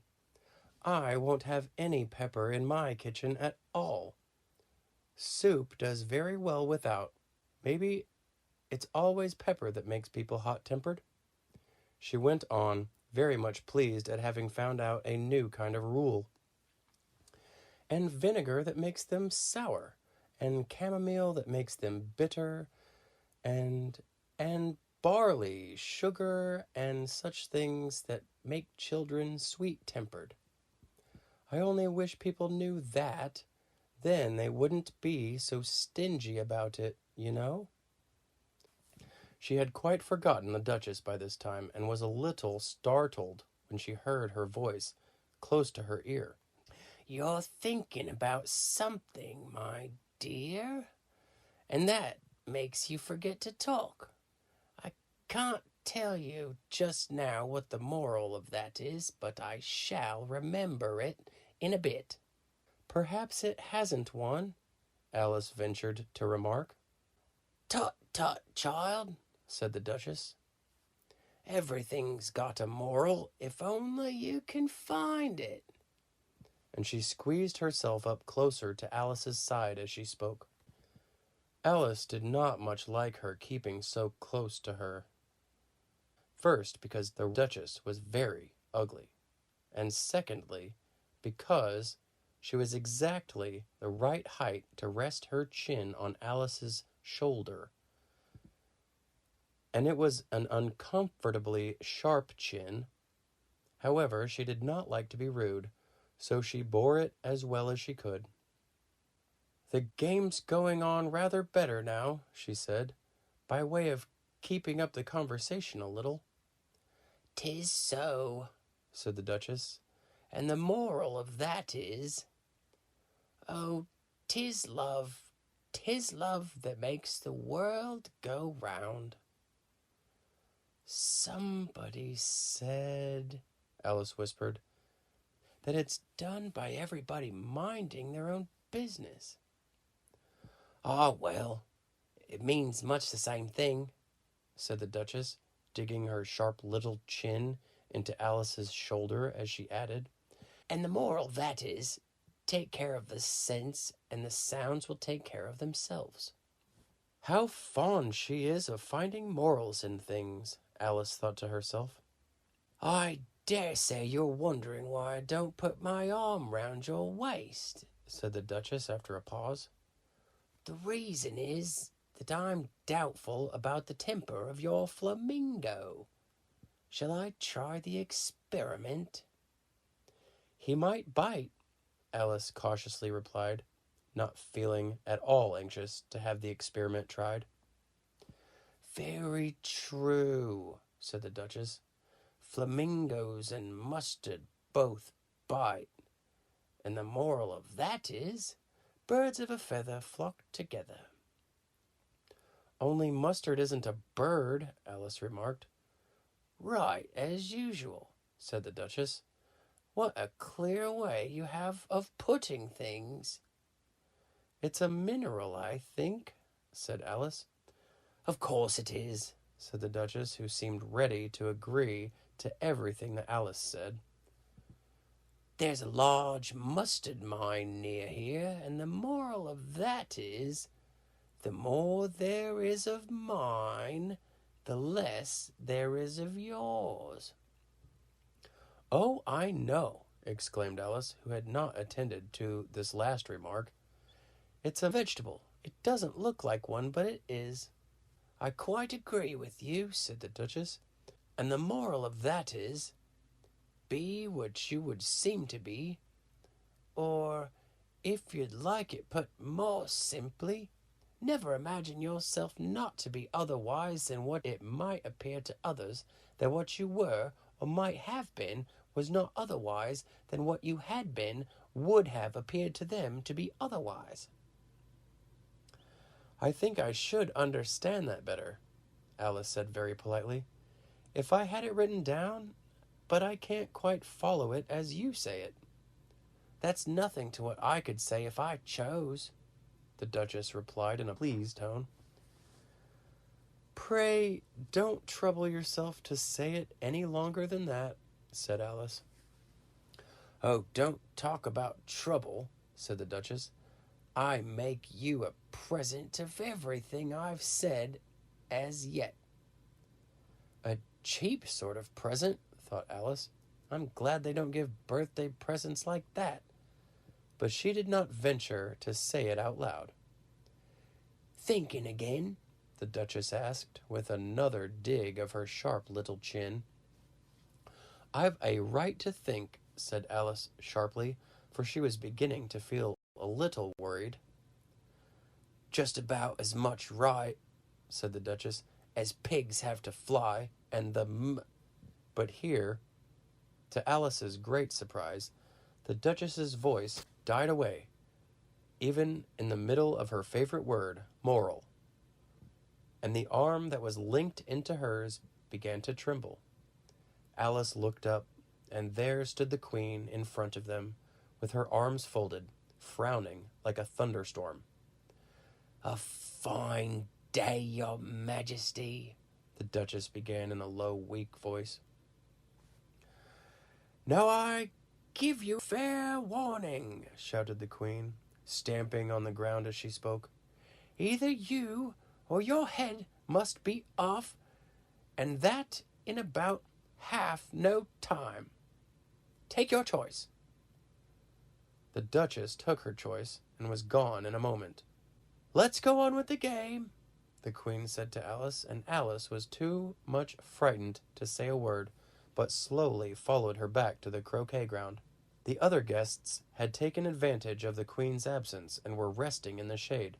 "I won't have any pepper in my kitchen at all. Soup does very well without. Maybe it's always pepper that makes people hot-tempered." She went on, very much pleased at having found out a new kind of rule. "And vinegar that makes them sour, and chamomile that makes them bitter, and barley, sugar, and such things that make children sweet-tempered. I only wish people knew that. Then they wouldn't be so stingy about it, you know." She had quite forgotten the Duchess by this time, and was a little startled when she heard her voice close to her ear. "You're thinking about something, my dear, and that makes you forget to talk. I can't tell you just now what the moral of that is, but I shall remember it in a bit." "Perhaps it hasn't one," Alice ventured to remark. "Tut, tut, child," said the Duchess. "Everything's got a moral, if only you can find it." And she squeezed herself up closer to Alice's side as she spoke. Alice did not much like her keeping so close to her. First, because the Duchess was very ugly, and secondly, because she was exactly the right height to rest her chin on Alice's shoulder. And it was an uncomfortably sharp chin. However, she did not like to be rude, so she bore it as well as she could. "The game's going on rather better now," she said, by way of keeping up the conversation a little. "'Tis so," said the Duchess, "and the moral of that is, oh, 'tis love that makes the world go round." "Somebody said," Alice whispered, "that it's done by everybody minding their own business." "Ah, well, it means much the same thing," said the Duchess, digging her sharp little chin into Alice's shoulder as she added, "and the moral of that is, take care of the sense, and the sounds will take care of themselves." "How fond she is of finding morals in things," Alice thought to herself. "I dare say you're wondering why I don't put my arm round your waist," said the Duchess after a pause. "The reason is that I'm doubtful about the temper of your flamingo. Shall I try the experiment?" "He might bite," Alice cautiously replied, not feeling at all anxious to have the experiment tried. "Very true," said the Duchess. "Flamingos and mustard both bite. And the moral of that is, birds of a feather flock together." "Only mustard isn't a bird," Alice remarked. "Right, as usual," said the Duchess. "What a clear way you have of putting things." "It's a mineral, I think," said Alice. "Of course it is," said the Duchess, who seemed ready to agree to everything that Alice said. "There's a large mustard mine near here, and the moral of that is, the more there is of mine, the less there is of yours." "Oh, I know," exclaimed Alice, who had not attended to this last remark. "It's a vegetable. It doesn't look like one, but it is." "I quite agree with you," said the Duchess. "And the moral of that is, be what you would seem to be, or, if you'd like it put more simply, never imagine yourself not to be otherwise than what it might appear to others that what you were or might have been was not otherwise than what you had been would have appeared to them to be otherwise." "I think I should understand that better," Alice said very politely, "if I had it written down, but I can't quite follow it as you say it." "That's nothing to what I could say if I chose," the Duchess replied in a pleased tone. "Pray don't trouble yourself to say it any longer than that," said Alice. "Oh, don't talk about trouble," said the Duchess. "I make you a present of everything I've said as yet." "A cheap sort of present," thought Alice. "I'm glad they don't give birthday presents like that." But she did not venture to say it out loud. "Thinking again?" the Duchess asked, with another dig of her sharp little chin. "I've a right to think," said Alice sharply, for she was beginning to feel a little worried. "Just about as much right," said the Duchess, "as pigs have to fly, and But here, to Alice's great surprise, the Duchess's voice died away, even in the middle of her favorite word, moral, and the arm that was linked into hers began to tremble. Alice looked up, and there stood the Queen in front of them, with her arms folded, frowning like a thunderstorm. "A fine day, Your Majesty," the Duchess began in a low, weak voice. "Now I give you fair warning," shouted the Queen, stamping on the ground as she spoke. "Either you or your head must be off, and that in about half no time. Take your choice." The Duchess took her choice and was gone in a moment. "Let's go on with the game," the Queen said to Alice, and Alice was too much frightened to say a word, but slowly followed her back to the croquet ground. The other guests had taken advantage of the Queen's absence and were resting in the shade.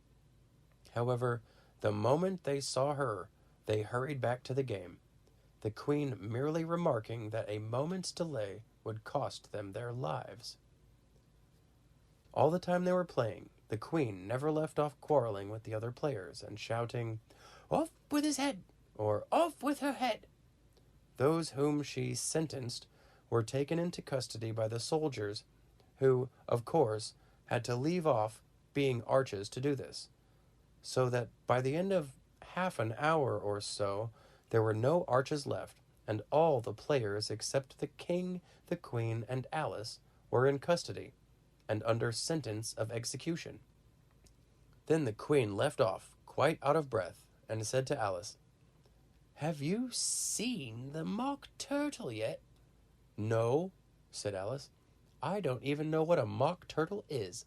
However, the moment they saw her, they hurried back to the game, the Queen merely remarking that a moment's delay would cost them their lives. All the time they were playing, the Queen never left off quarreling with the other players and shouting, "Off with his head!" or "Off with her head!" Those whom she sentenced were taken into custody by the soldiers, who, of course, had to leave off being arches to do this, so that by the end of half an hour or so, there were no arches left, and all the players except the King, the Queen, and Alice were in custody, and under sentence of execution. Then the Queen left off, quite out of breath, and said to Alice, "Have you seen the mock turtle yet?" "No," said Alice. "I don't even know what a mock turtle is."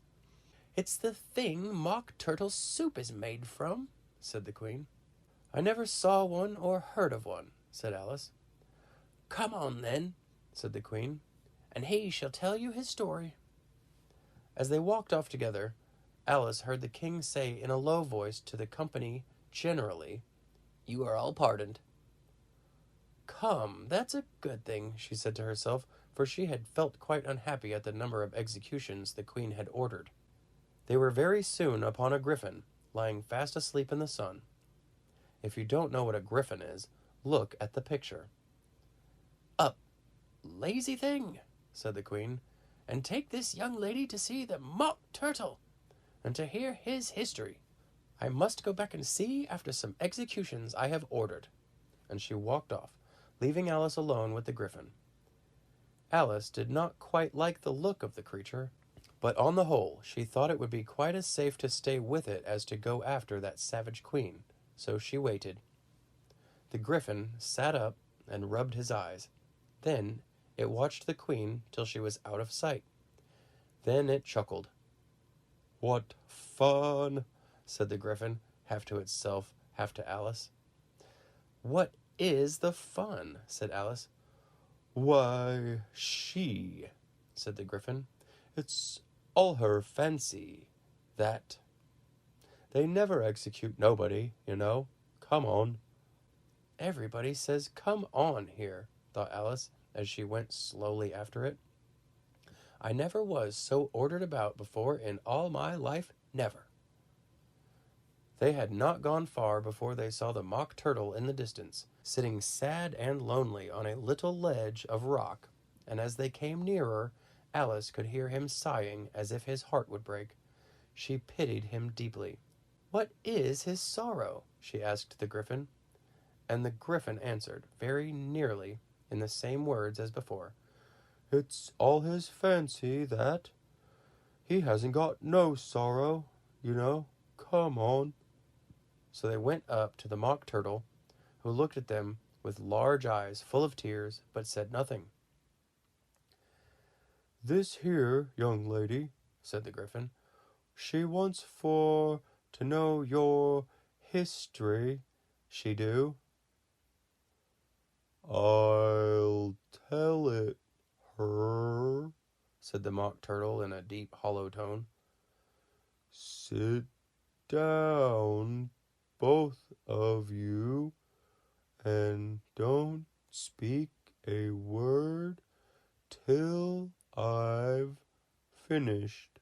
"It's the thing mock turtle soup is made from," said the Queen. "I never saw one or heard of one," said Alice. "Come on, then," said the Queen, "and he shall tell you his story." As they walked off together, Alice heard the King say in a low voice to the company generally, "You are all pardoned." "Come, that's a good thing," she said to herself, for she had felt quite unhappy at the number of executions the Queen had ordered. They were very soon upon a griffin, lying fast asleep in the sun. If you don't know what a griffin is, look at the picture. "Up, lazy thing," said the Queen, "and take this young lady to see the mock turtle, and to hear his history. I must go back and see after some executions I have ordered." And she walked off, leaving Alice alone with the griffin. Alice did not quite like the look of the creature, but on the whole she thought it would be quite as safe to stay with it as to go after that savage Queen, so she waited. The griffin sat up and rubbed his eyes. Then, It watched the queen till she was out of sight. Then it chuckled. "What fun!" said the griffin, half to itself, half to Alice. "What is the fun?" said Alice. "Why, she," said the griffin. "It's all her fancy, that. They never execute nobody, you know. Come on." "Everybody says 'come on' here," thought Alice, as she went slowly after it. "I never was so ordered about before in all my life, never." They had not gone far before they saw the Mock Turtle in the distance, sitting sad and lonely on a little ledge of rock, and as they came nearer, Alice could hear him sighing as if his heart would break. She pitied him deeply. "What is his sorrow?" she asked the griffin. And the griffin answered, very nearly in the same words as before. "It's all his fancy, that. He hasn't got no sorrow, you know. Come on." So they went up to the Mock Turtle, who looked at them with large eyes full of tears, but said nothing. "This here young lady," said the griffin, "she wants for to know your history, she do." "I'll tell it her," said the Mock Turtle in a deep, hollow tone. "Sit down, both of you, and don't speak a word till I've finished."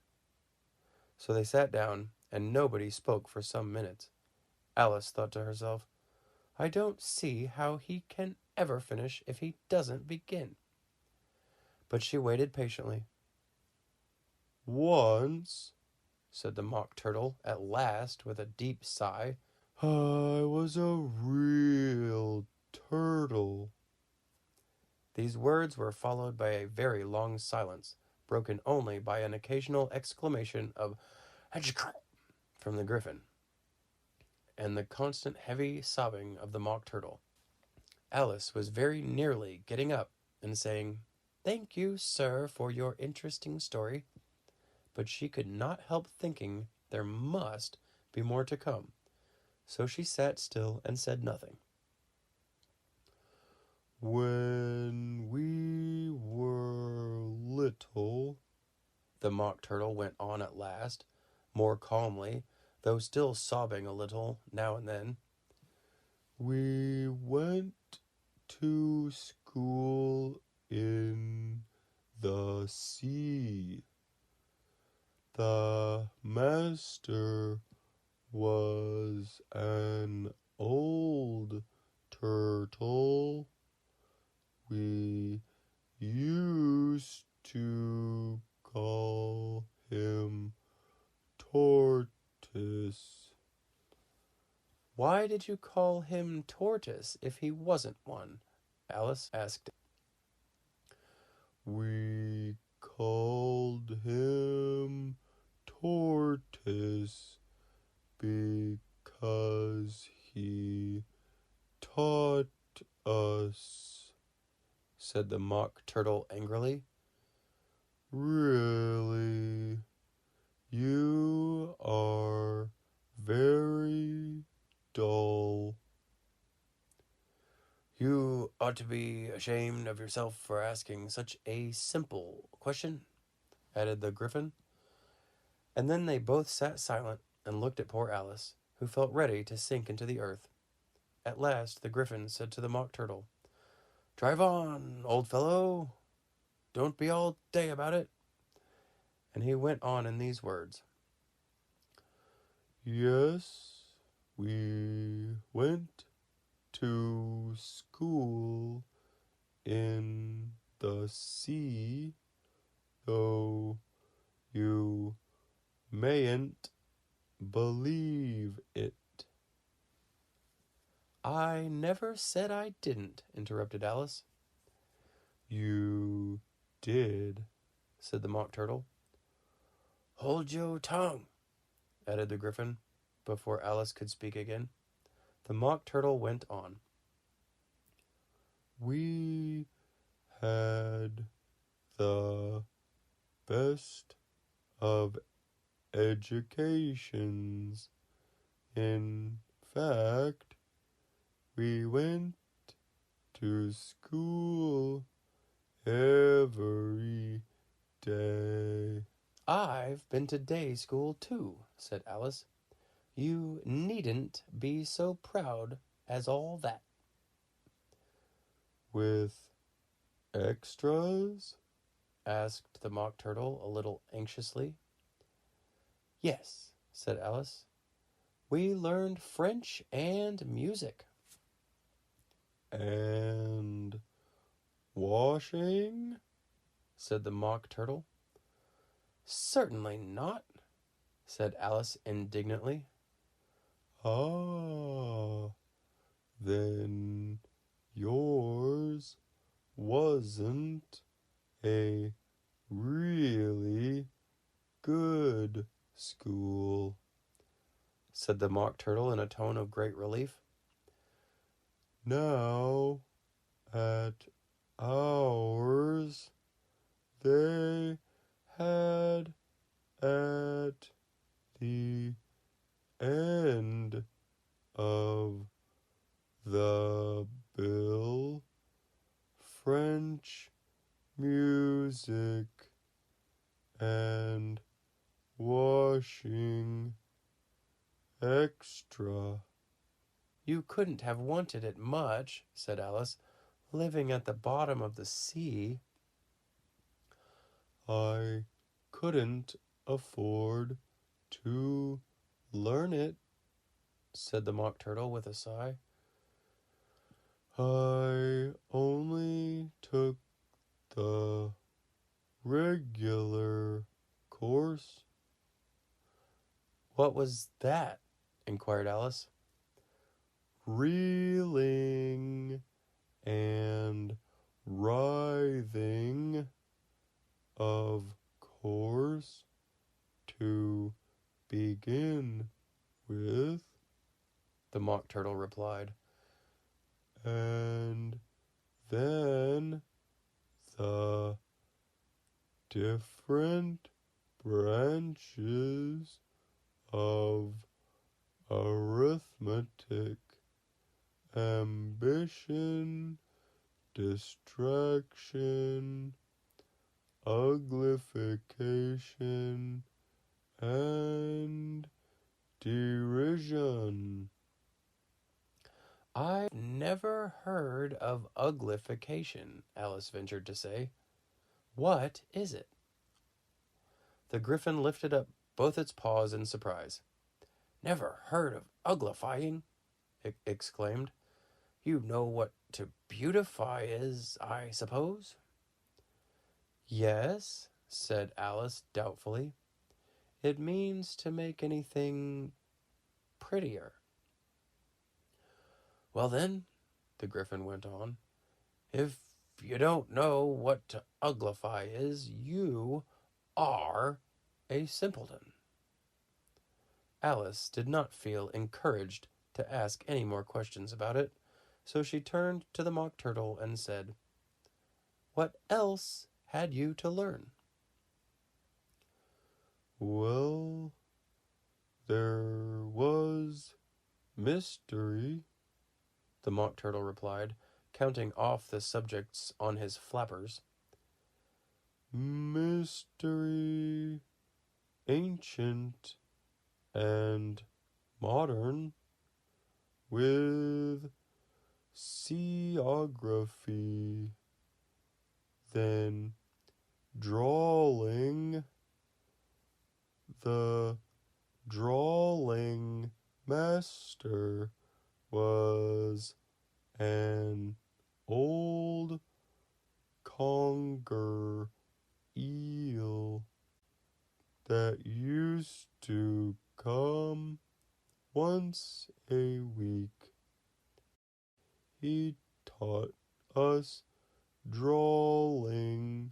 So they sat down, and nobody spoke for some minutes. Alice thought to herself, "I don't see how he can ever finish if he doesn't begin." But she waited patiently. "Once," said the Mock Turtle at last with a deep sigh, "I was a real turtle." These words were followed by a very long silence, broken only by an occasional exclamation of "Hachoo!" from the griffin, and the constant heavy sobbing of the Mock Turtle. Alice was very nearly getting up and saying, "Thank you, sir, for your interesting story," but she could not help thinking there must be more to come, so she sat still and said nothing. "When we were little," the Mock Turtle went on at last, more calmly, though still sobbing a little now and then, "we went to school in the sea. The master was an old turtle. We used to call him Tortoise." "Why did you call him Tortoise if he wasn't one?" Alice asked. "We called him Tortoise because he taught us," said the Mock Turtle angrily. "Really, you are very dull." "You ought to be ashamed of yourself for asking such a simple question," added the griffin. And then they both sat silent and looked at poor Alice, who felt ready to sink into the earth. At last the griffin said to the Mock Turtle, "Drive on, old fellow. Don't be all day about it." And he went on in these words. "Yes, we went to school in the sea, though you mayn't believe it." "I never said I didn't," interrupted Alice. "You did," said the Mock Turtle. "Hold your tongue," added the griffin, before Alice could speak again. The Mock Turtle went on. "We had the best of educations. In fact, we went to school every day. I've been to day school too, said Alice. You needn't be so proud as all that. With extras? Asked the Mock Turtle a little anxiously. Yes, said Alice. We learned French and music. And washing? Said the Mock Turtle. Certainly not, said Alice indignantly. Ah, then yours wasn't a really good school, said the Mock Turtle in a tone of great relief. Now, at ours, they had at the end of the bill French music and washing extra. You couldn't have wanted it much, said Alice, living at the bottom of the sea. I couldn't afford to learn it, said the Mock Turtle with a sigh. I only took the regular course. What was that? Inquired Alice. Reeling and writhing, of course, to begin with, the Mock Turtle replied. And then the different branches of arithmetic, ambition, distraction, uglification, and derision. I've never heard of uglification, Alice ventured to say. What is it? The Griffin lifted up both its paws in surprise. Never heard of uglifying? It exclaimed. You know what to beautify is, I suppose? Yes, said Alice doubtfully. It means to make anything prettier. Well then, the Griffin went on, if you don't know what to uglify is, you are a simpleton. Alice did not feel encouraged to ask any more questions about it, so she turned to the Mock Turtle and said, What else had you to learn? Well, there was mystery, the Mock Turtle replied, counting off the subjects on his flappers. Mystery, ancient and modern, with seaography, then drawing. The drawing master was an old conger eel that used to come once a week. He taught us drawing,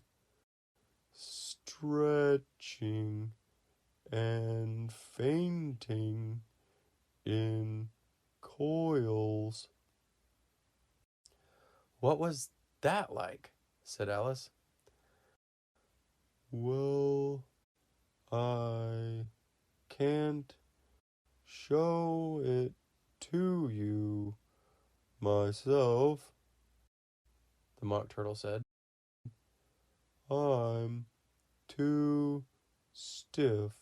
stretching, and fainting in coils. What was that like? said Alice. Well, I can't show it to you myself, the Mock Turtle said. I'm too stiff,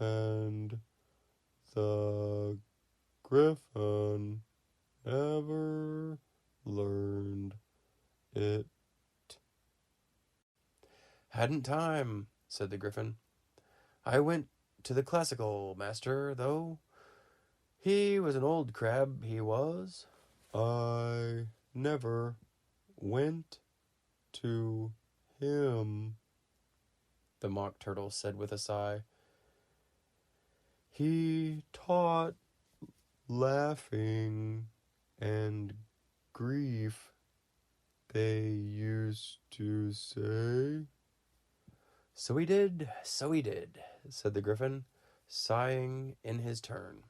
and the Griffin never learned it. Hadn't time, said the Griffin. I went to the classical master, though. He was an old crab, he was. I never went to him, the Mock Turtle said with a sigh. He taught laughing and grief, they used to say. So he did, said the Griffin, sighing in his turn,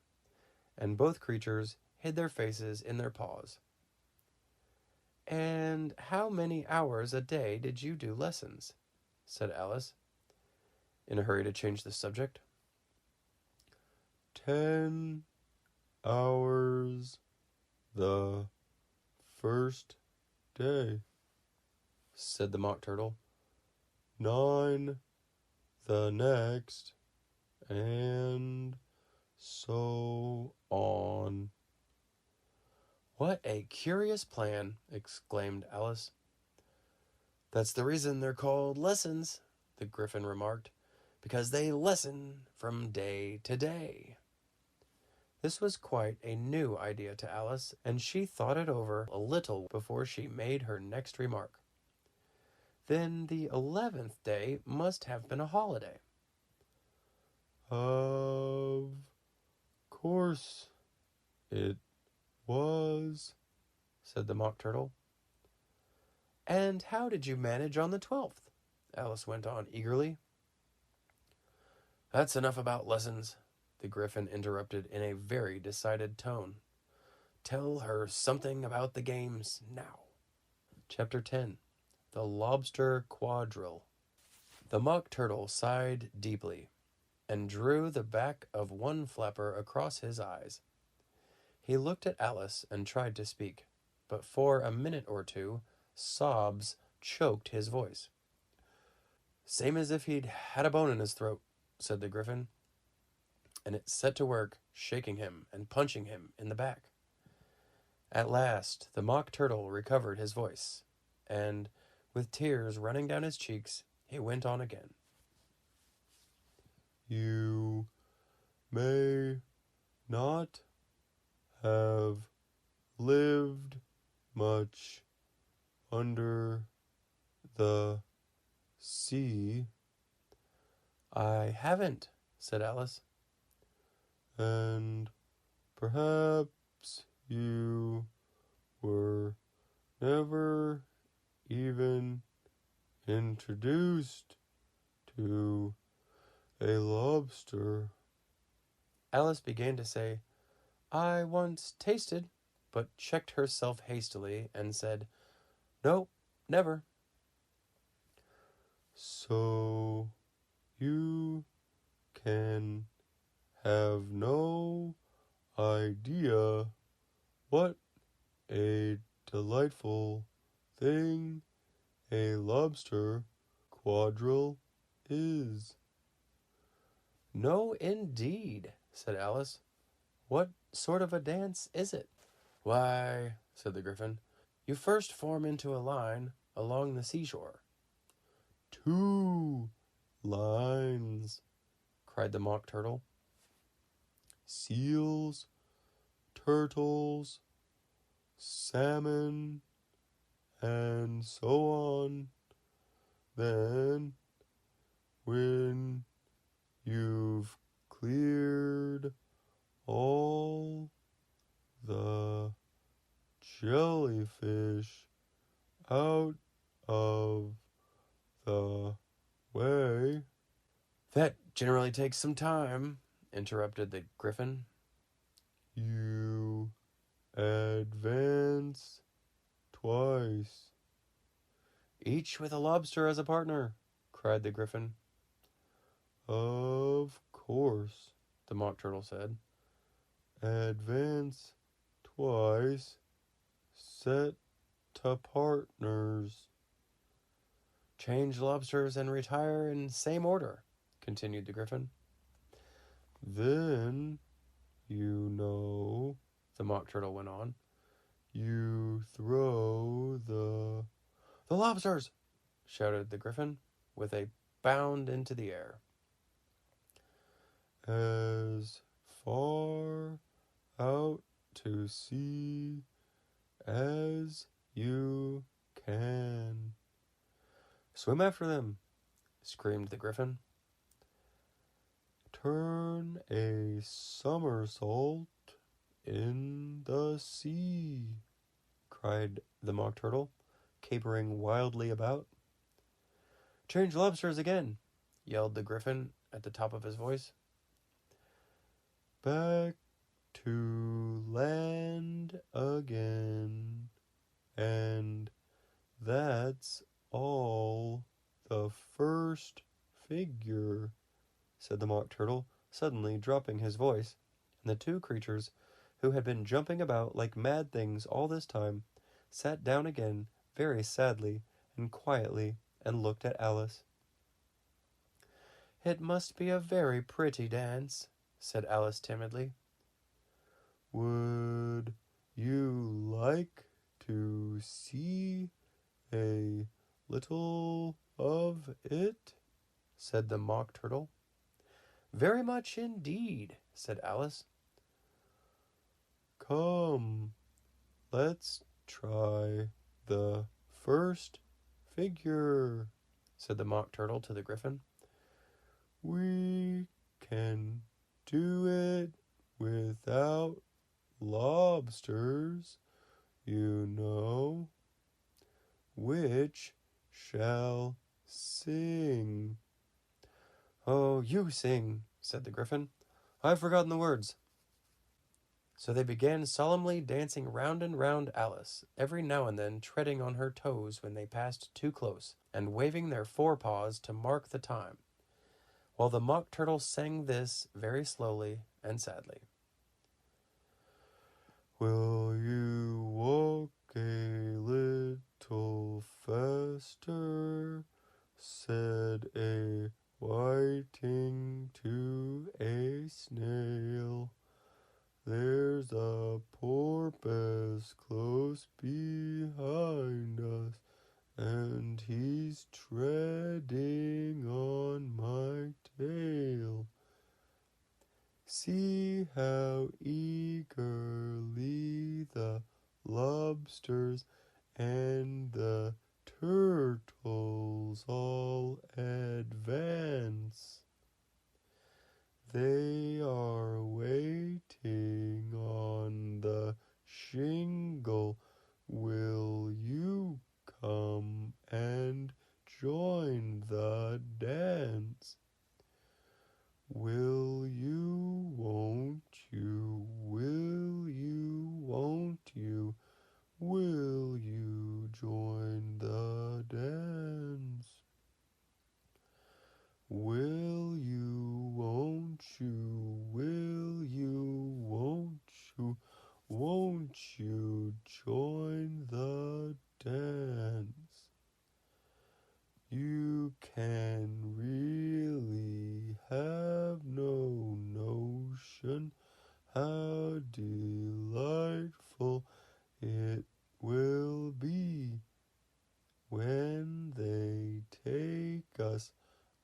and both creatures hid their faces in their paws. And how many hours a day did you do lessons? Said Alice, in a hurry to change the subject. 10 hours the first day, said the Mock Turtle. 9 the next, and so on. What a curious plan, exclaimed Alice. That's the reason they're called lessons, the Griffin remarked, because they lesson from day to day. This was quite a new idea to Alice, and she thought it over a little before she made her next remark. Then the 11th day must have been a holiday. Of course it was, said the Mock Turtle. And how did you manage on the 12th? Alice went on eagerly. That's enough about lessons, the Griffin interrupted in a very decided tone. Tell her something about the games now. Chapter 10. The Lobster Quadrille. The Mock Turtle sighed deeply and drew the back of one flapper across his eyes. He looked at Alice and tried to speak, but for a minute or two, sobs choked his voice. Same as if he'd had a bone in his throat, said the Griffin, and it set to work shaking him and punching him in the back. At last, the Mock Turtle recovered his voice, and, with tears running down his cheeks, he went on again. You may not have lived much under the sea. I haven't, said Alice. And perhaps you were never even introduced to a lobster. Alice began to say, I once tasted, but checked herself hastily and said, No, never. So you can have no idea what a delightful thing a lobster quadrille is. No, indeed, said Alice. What sort of a dance is it? Why, said the Griffin, you first form into a line along the seashore. 2 lines, cried the Mock Turtle. Seals, turtles, salmon, and so on. Then, when you've cleared all the jellyfish out of the way. That generally takes some time, interrupted the Griffin. You advance twice Each with a lobster as a partner, cried the Gryphon. Of course, the Mock Turtle said. Advance twice, set to partners. Change lobsters and retire in same order, continued the Gryphon. Then, the Mock Turtle went on, you throw the lobsters, shouted the Gryphon, with a bound into the air. as far out to sea as you can. Swim after them, screamed the Gryphon. Turn a somersault in the sea, cried the Mock Turtle, capering wildly about. Change lobsters again, yelled the Gryphon at the top of his voice. Back to land again, and that's all the first figure, said the Mock Turtle, suddenly dropping his voice, and the two creatures, who had been jumping about like mad things all this time, sat down again very sadly and quietly and looked at Alice. It must be a very pretty dance, said Alice timidly. Would you like to see a little of it? Said the Mock Turtle. Very much indeed, said Alice. Come, let's try the first figure, said the Mock Turtle to the Gryphon. We can do it without lobsters, Which shall sing? Oh, you sing, said the Gryphon. I've forgotten the words. So they began solemnly dancing round and round Alice, every now and then treading on her toes when they passed too close, and waving their forepaws to mark the time, while the Mock Turtle sang this very slowly and sadly. Will you walk a little faster? Said a whiting to a snail. There's a porpoise close behind us, and he's treading on my tail. See how eagerly the lobsters and the turtles all advance. They are waiting on the shingle. Will you come and join the dance? Will you, won't you, will you, won't you, will you join the dance? Will you, won't you, will you, won't you join the dance? You can really have no notion how delightful it will be when they take us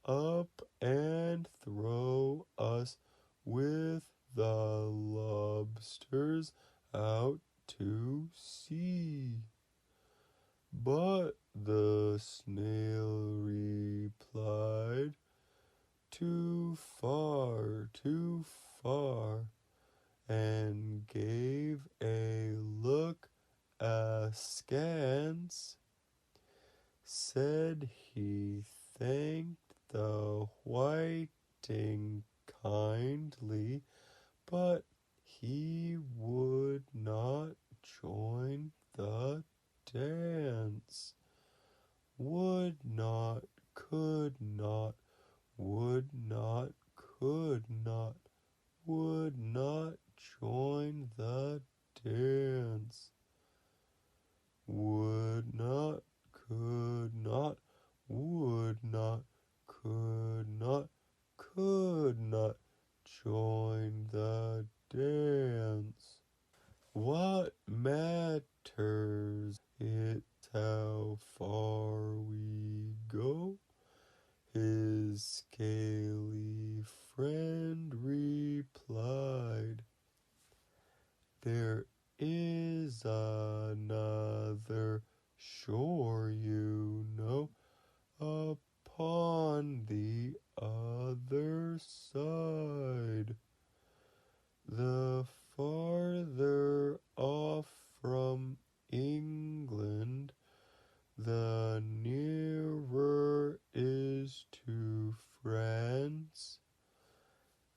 up and throw us with the lobsters out to sea. But the snail replied, too far, and gave a look askance. Said he thanked the whiting kindly, but he would not join the dance. What dance. What matters it's how far we go? His scaly friend replied. There is another shore, you know, upon the other side. The farther off from England, the nearer is to France.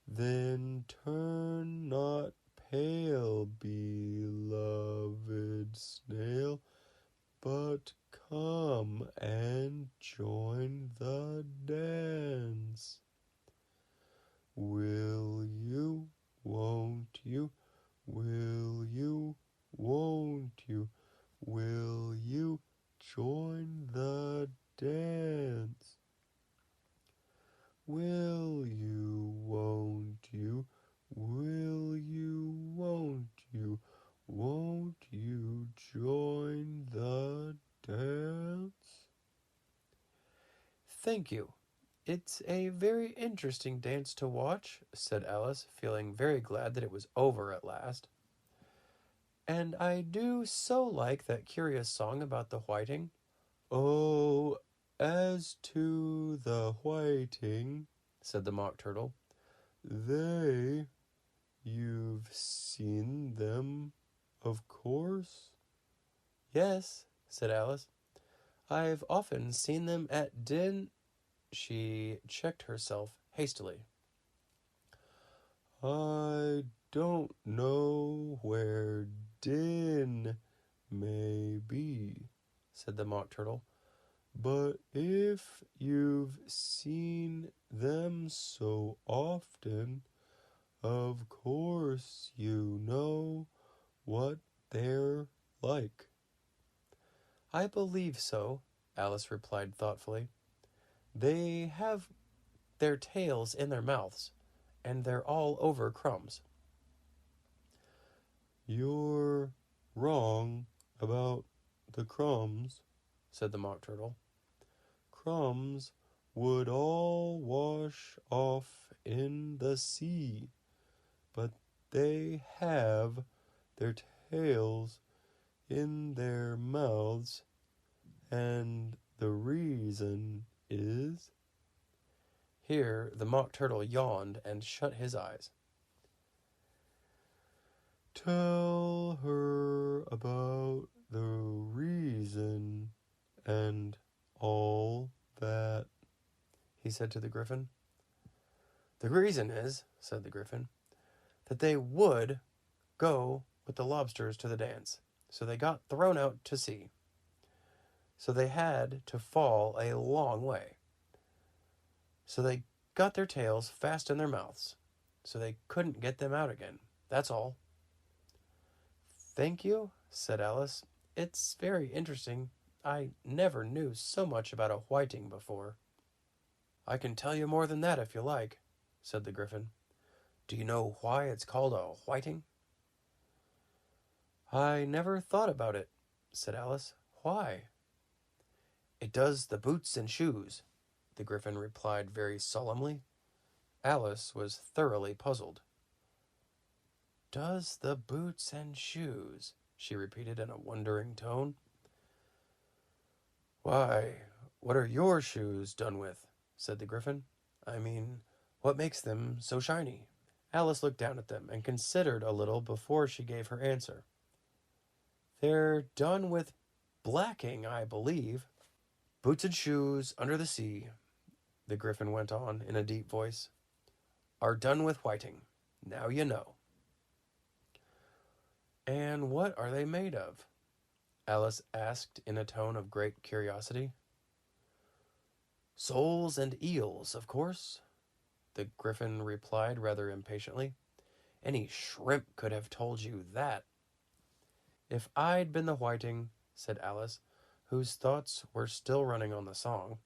Then turn not pale, beloved snail, but come and join the dance. Will you, won't you, will you, won't you, will you join the dance? Will you, won't you, will you, won't you join the dance? Thank you. It's a very interesting dance to watch, said Alice, feeling very glad that it was over at last. And I do so like that curious song about the whiting. Oh, as to the whiting, said the Mock Turtle, you've seen them, of course? Yes, said Alice. I've often seen them at She checked herself hastily. I don't know where Din may be, said the Mock Turtle. But if you've seen them so often, of course you know what they're like. I believe so, Alice replied thoughtfully. They have their tails in their mouths, and they're all over crumbs. You're wrong about the crumbs, said the Mock Turtle. Crumbs would all wash off in the sea, but they have their tails in their mouths, and the reason is... Here the Mock Turtle yawned and shut his eyes. Tell her about the reason and all that, he said to the Griffin. The reason is, said the Griffin, that they would go with the lobsters to the dance, so they got thrown out to sea. So they had to fall a long way. So they got their tails fast in their mouths, so they couldn't get them out again. That's all. Thank you, said Alice. It's very interesting. I never knew so much about a whiting before. I can tell you more than that if you like, said the Griffin. Do you know why it's called a whiting? I never thought about it, said Alice. Why? It does the boots and shoes, the Griffin replied very solemnly. Alice was thoroughly puzzled. Does the boots and shoes, she repeated in a wondering tone. Why, what are your shoes done with? Said the Griffin. I mean, what makes them so shiny? Alice looked down at them and considered a little before she gave her answer. They're done with blacking, I believe. Boots and shoes under the sea, the Griffin went on in a deep voice, are done with whiting. Now you know. And what are they made of? Alice asked in a tone of great curiosity. Soles and eels, of course, the Griffin replied rather impatiently. Any shrimp could have told you that. If I'd been the whiting, said Alice, whose thoughts were still running on the song,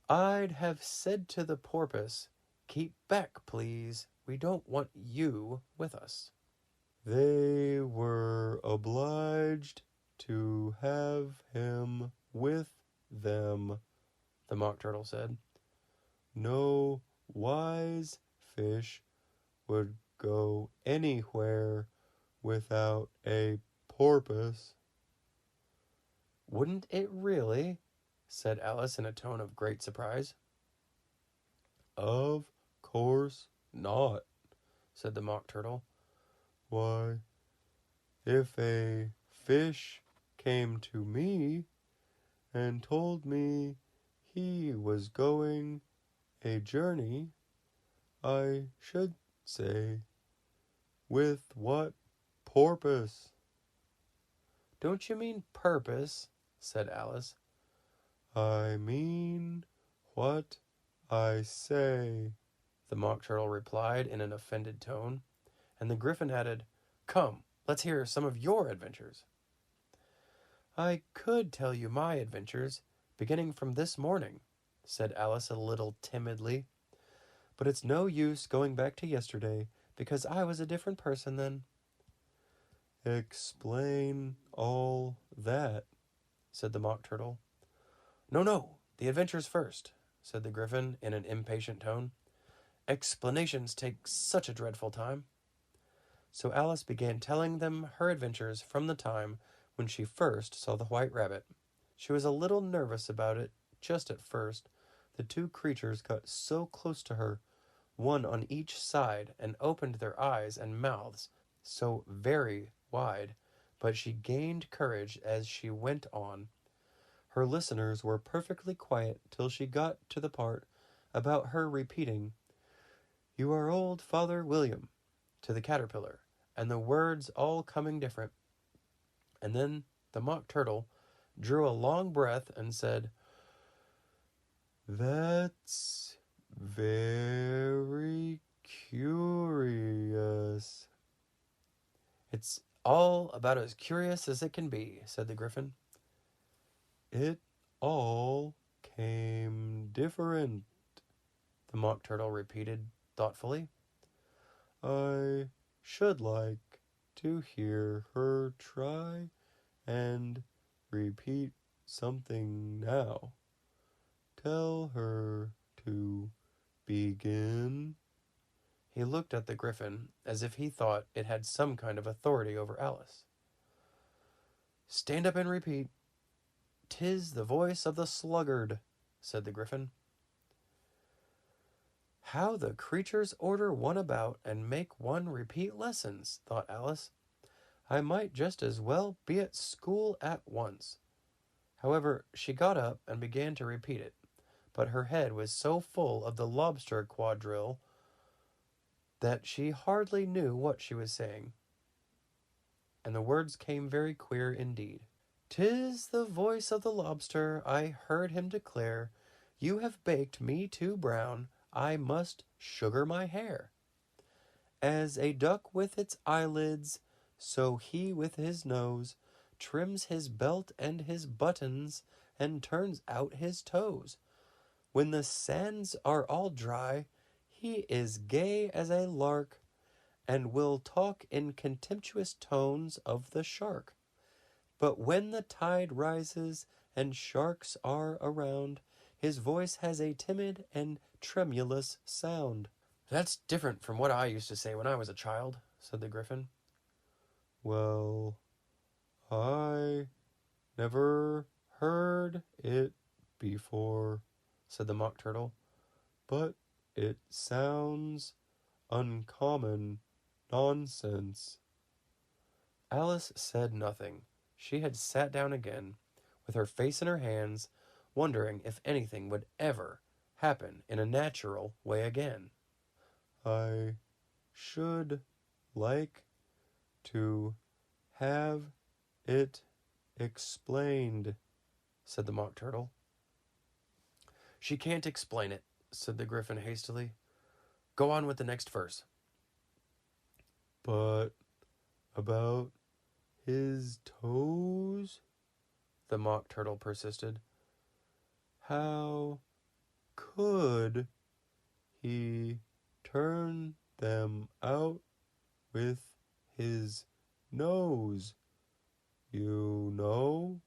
I'd have said to the porpoise, keep back, please, We don't want you with us." They were obliged to have him with them, the Mock Turtle said. no wise fish would go anywhere without a porpoise. "Wouldn't it really?" said Alice in a tone of great surprise. Of course not, said the Mock Turtle. Why, if a fish came to me and told me he was going a journey, I should say, with what purpose? "Don't you mean purpose?" said Alice. I mean what I say, the Mock Turtle replied in an offended tone, and the Gryphon added, "Come, let's hear some of your adventures." "I could tell you my adventures, beginning from this morning," said Alice a little timidly, "but it's no use going back to yesterday, because I was a different person then." Explain all that, said the Mock Turtle. No, the adventures first," said the Gryphon in an impatient tone. "Explanations take such a dreadful time." So Alice began telling them her adventures from the time when she first saw the White Rabbit. She was a little nervous about it just at first. The two creatures got so close to her, one on each side, and opened their eyes and mouths so very wide, but she gained courage as she went on. Her listeners were perfectly quiet till she got to the part about her repeating, "You are old Father William," to the caterpillar, and the words all coming different. And then the Mock Turtle drew a long breath and said, "That's very curious." "It's all about as curious as it can be," said the Gryphon. It all came different, the Mock Turtle repeated thoughtfully. I should like to hear her try and repeat something now. Tell her to begin. He looked at the Gryphon as if he thought it had some kind of authority over Alice. "Stand up and repeat. 'Tis the voice of the sluggard," said the Gryphon. "How the creatures order one about and make one repeat lessons," thought Alice. "I might just as well be at school at once." However, she got up and began to repeat it, but her head was so full of the lobster quadrille that she hardly knew what she was saying, and the words came very queer indeed. "'Tis the voice of the lobster, I heard him declare, you have baked me too brown, I must sugar my hair. As a duck with its eyelids, so he with his nose trims his belt and his buttons and turns out his toes. When the sands are all dry, he is gay as a lark, and will talk in contemptuous tones of the shark. But when the tide rises and sharks are around, his voice has a timid and tremulous sound." "That's different from what I used to say when I was a child," said the Gryphon. Well, I never heard it before, said the Mock Turtle. but it sounds uncommon nonsense. Alice said nothing. She had sat down again, with her face in her hands, wondering if anything would ever happen in a natural way again. I should like to have it explained, said the Mock Turtle. "She can't explain it," said the Gryphon hastily. "Go on with the next verse." But about his toes, the Mock Turtle persisted. how could he turn them out with his nose, you know.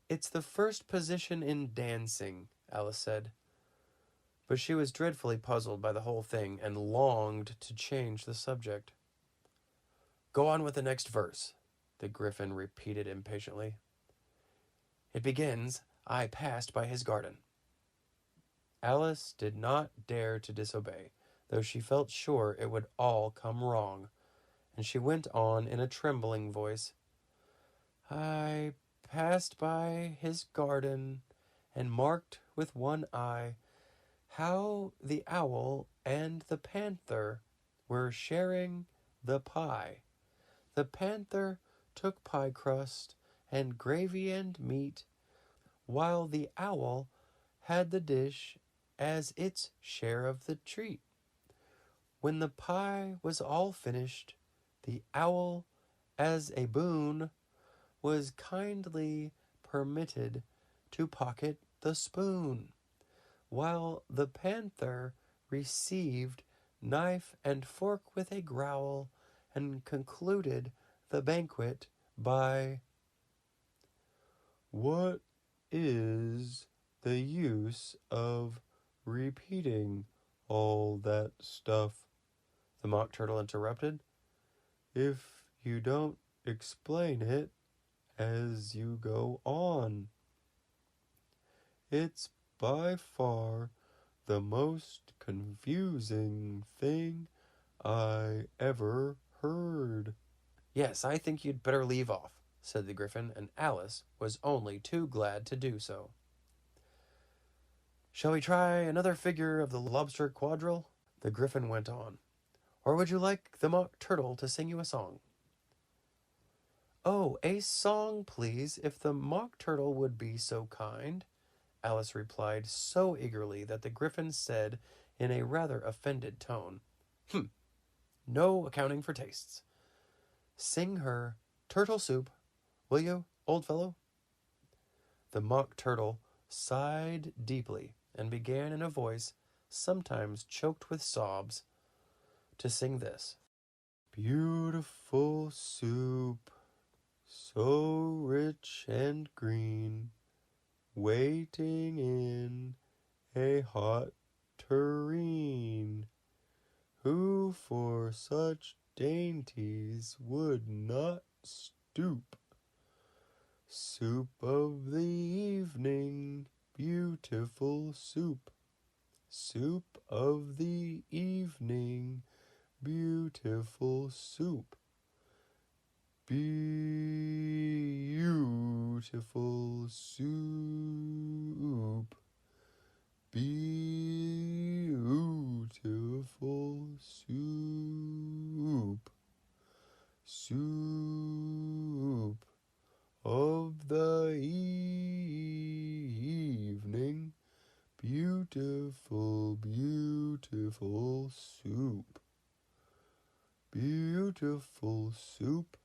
It's the first position in dancing, Alice said. But she was dreadfully puzzled by the whole thing and longed to change the subject. Go on with the next verse, the Gryphon repeated impatiently. It begins, I passed by his garden. Alice did not dare to disobey, though she felt sure it would all come wrong, and she went on in a trembling voice. I passed by his garden and marked with one eye how the owl and the panther were sharing the pie. The panther took pie crust and gravy and meat, while the owl had the dish as its share of the treat. When the pie was all finished, the owl, as a boon, was kindly permitted to pocket the spoon, while the panther received knife and fork with a growl and concluded the banquet by, What is the use of repeating all that stuff? the Mock Turtle interrupted. If you don't explain it as you go on. It's by far the most confusing thing I ever heard. Yes, I think you'd better leave off, said the Gryphon, and Alice was only too glad to do so. Shall we try another figure of the lobster quadrille? The Gryphon went on. Or would you like the Mock Turtle to sing you a song? Oh, a song, please, if the Mock Turtle would be so kind, Alice replied so eagerly that the Gryphon said in a rather offended tone, No accounting for tastes. Sing her turtle soup, will you, old fellow? The Mock Turtle sighed deeply and began in a voice sometimes choked with sobs to sing this. Beautiful soup, so rich and green, waiting in a hot tureen. Who for such dainties would not stoop? Soup of the evening, beautiful soup. Soup of the evening, beautiful soup. Beautiful soup. Beautiful soup. Soup of the evening, beautiful, beautiful soup. Beautiful soup.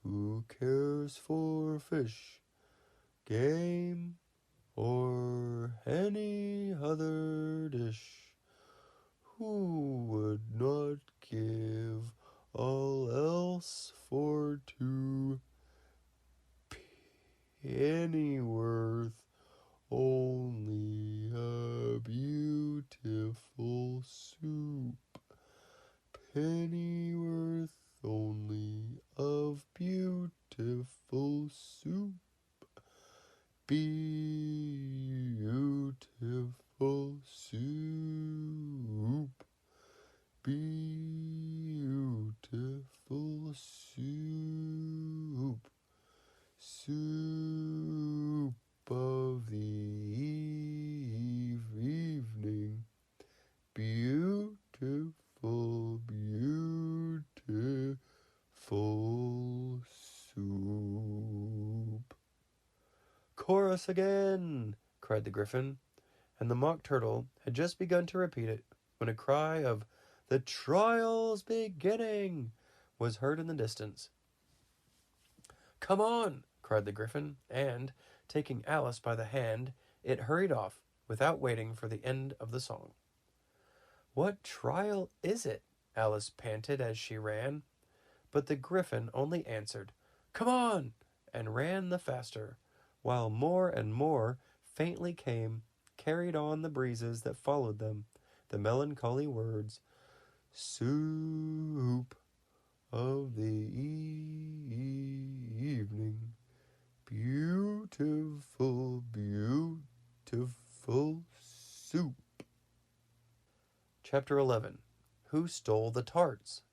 Who cares for fish, game, or any other dish? Who would not give all else for 2 pennyworth? Only a beautiful soup. Pennyworth only of beautiful soup. Beautiful soup. Beautiful soup. Soup of the evening. Beautiful, beautiful soup. Chorus again, cried the Gryphon, and the Mock Turtle had just begun to repeat it when a cry of "The trial's beginning" was heard in the distance. Come on, cried the Gryphon, and, taking Alice by the hand, it hurried off without waiting for the end of the song. "What trial is it?" Alice panted as she ran. But the Gryphon only answered, "Come on!" and ran the faster, while more and more faintly came, carried on the breezes that followed them, the melancholy words, "Soup of the evening, beautiful, beautiful soup." Chapter 11. Who Stole the Tarts?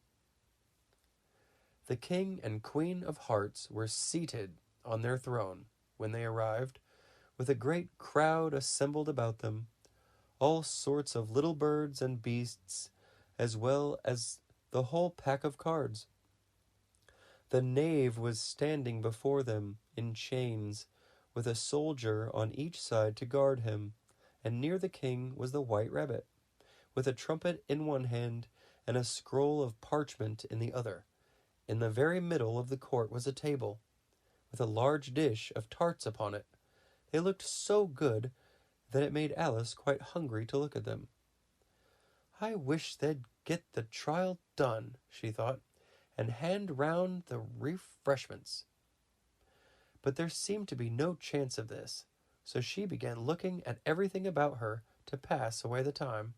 The King and Queen of Hearts were seated on their throne when they arrived, with a great crowd assembled about them, all sorts of little birds and beasts, as well as the whole pack of cards. The knave was standing before them in chains, with a soldier on each side to guard him, and near the king was the white rabbit, with a trumpet in one hand and a scroll of parchment in the other. In the very middle of the court was a table, with a large dish of tarts upon it. They looked so good that it made Alice quite hungry to look at them. "I wish they'd get the trial done," she thought, "and hand round the refreshments." But there seemed to be no chance of this, so she began looking at everything about her to pass away the time.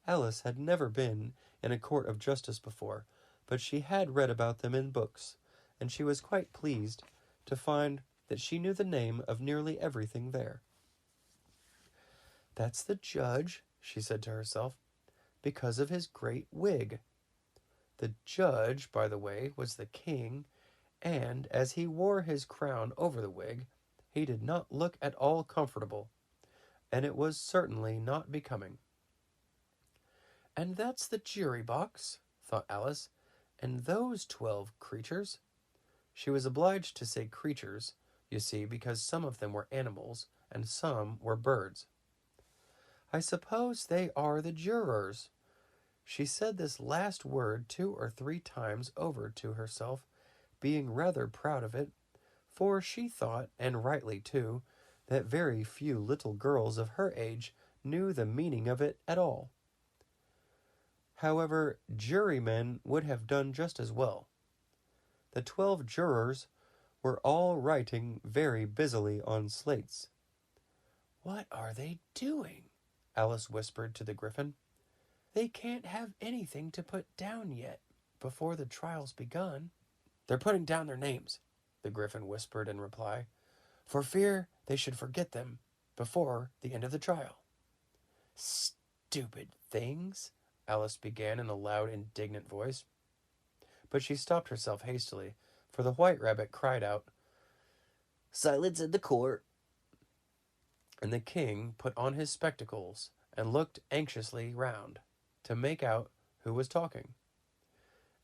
Alice had never been in a court of justice before, but she had read about them in books, and she was quite pleased to find that she knew the name of nearly everything there. "That's the judge," she said to herself, "because of his great wig." The judge, by the way, was the king, and as he wore his crown over the wig, he did not look at all comfortable, and it was certainly not becoming. "And that's the jury box," thought Alice, "and those 12 creatures." She was obliged to say creatures, you see, because some of them were animals and some were birds. "I suppose they are the jurors." She said this last word 2 or 3 times over to herself, being rather proud of it, for she thought, and rightly too, that very few little girls of her age knew the meaning of it at all. However, jurymen would have done just as well. The 12 jurors were all writing very busily on slates. "What are they doing?" Alice whispered to the Gryphon. "They can't have anything to put down yet, before the trial's begun." "They're putting down their names," the Gryphon whispered in reply, "for fear they should forget them before the end of the trial." "Stupid things," Alice began in a loud, indignant voice. But she stopped herself hastily, for the white rabbit cried out, "Silence in the court!" And the king put on his spectacles and looked anxiously round to make out who was talking.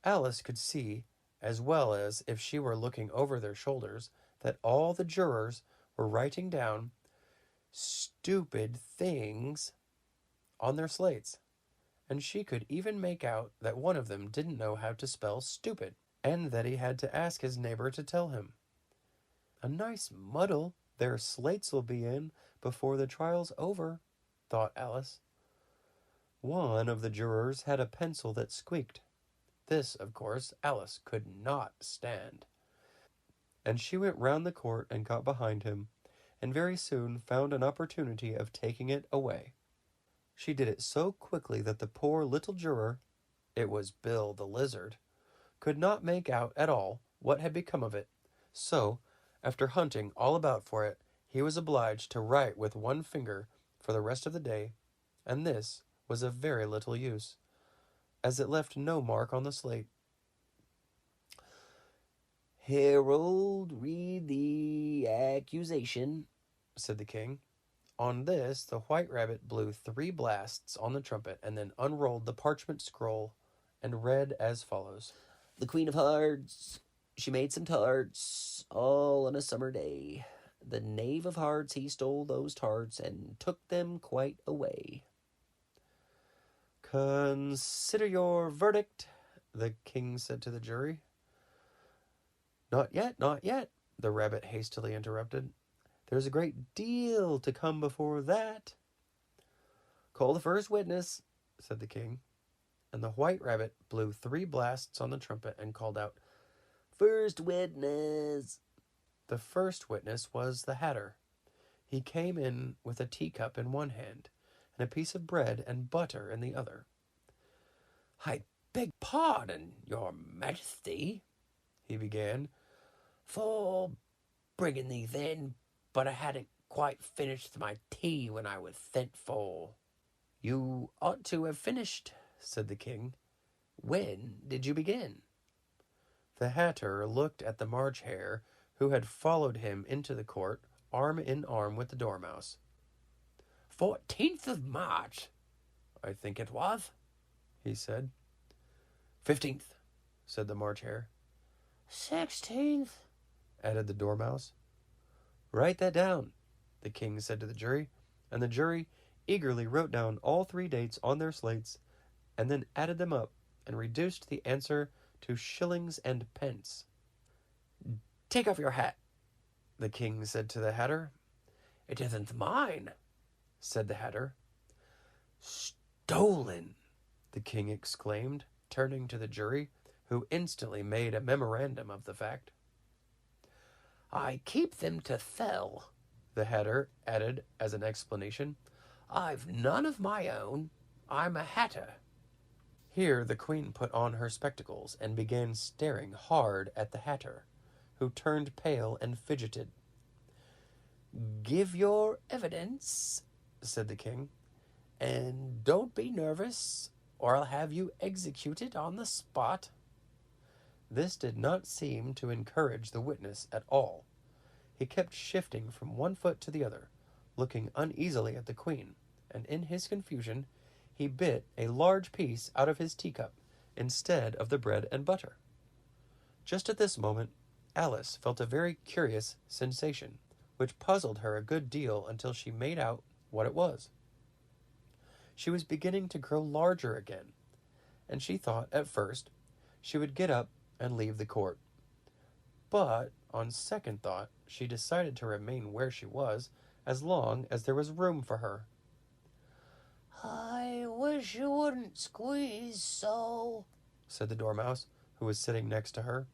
Alice could see, as well as if she were looking over their shoulders, that all the jurors were writing down "stupid things" on their slates, and she could even make out that one of them didn't know how to spell stupid, and that he had to ask his neighbor to tell him. "A nice muddle their slates will be in before the trial's over," thought Alice. One of the jurors had a pencil that squeaked. This, of course, Alice could not stand. And she went round the court and got behind him, and very soon found an opportunity of taking it away. She did it so quickly that the poor little juror, it was Bill the Lizard, could not make out at all what had become of it. So, after hunting all about for it, he was obliged to write with one finger for the rest of the day, and this was of very little use, as it left no mark on the slate. "Harold, read the accusation," said the king. On this, the white rabbit blew 3 blasts on the trumpet, and then unrolled the parchment scroll and read as follows. "The Queen of Hearts, she made some tarts, all on a summer day. The Knave of Hearts, he stole those tarts, and took them quite away." "Consider your verdict," the king said to the jury. "Not yet, not yet," the rabbit hastily interrupted. "There's a great deal to come before that." Call the first witness, said the king. And the white rabbit blew 3 blasts on the trumpet and called out, First witness! The first witness was the hatter. He came in with a teacup in one hand and a piece of bread and butter in the other. I beg pardon, your majesty, he began, for bringing these in, but I hadn't quite finished my tea when I was sent for. You ought to have finished, said the king. When did you begin? The hatter looked at the March Hare, who had followed him into the court, arm in arm with the Dormouse. 14th of March, I think it was, he said. 15th, said the March Hare. 16th, added the Dormouse. Write that down, the king said to the jury, and the jury eagerly wrote down all 3 dates on their slates, and then added them up and reduced the answer to shillings and pence. Take off your hat, the king said to the hatter. It isn't mine, said the hatter. Stolen, the king exclaimed, turning to the jury, who instantly made a memorandum of the fact. I keep them to sell, the hatter added as an explanation. I've none of my own. I'm a hatter. Here the queen put on her spectacles and began staring hard at the hatter, who turned pale and fidgeted. Give your evidence, said the king, and don't be nervous, or I'll have you executed on the spot. This did not seem to encourage the witness at all. He kept shifting from one foot to the other, looking uneasily at the queen, and in his confusion he bit a large piece out of his teacup instead of the bread and butter. Just at this moment, Alice felt a very curious sensation, which puzzled her a good deal until she made out what it was. She was beginning to grow larger again, and she thought at first she would get up and leave the court. But on second thought, she decided to remain where she was as long as there was room for her. I wish you wouldn't squeeze so, said the Dormouse, who was sitting next to her.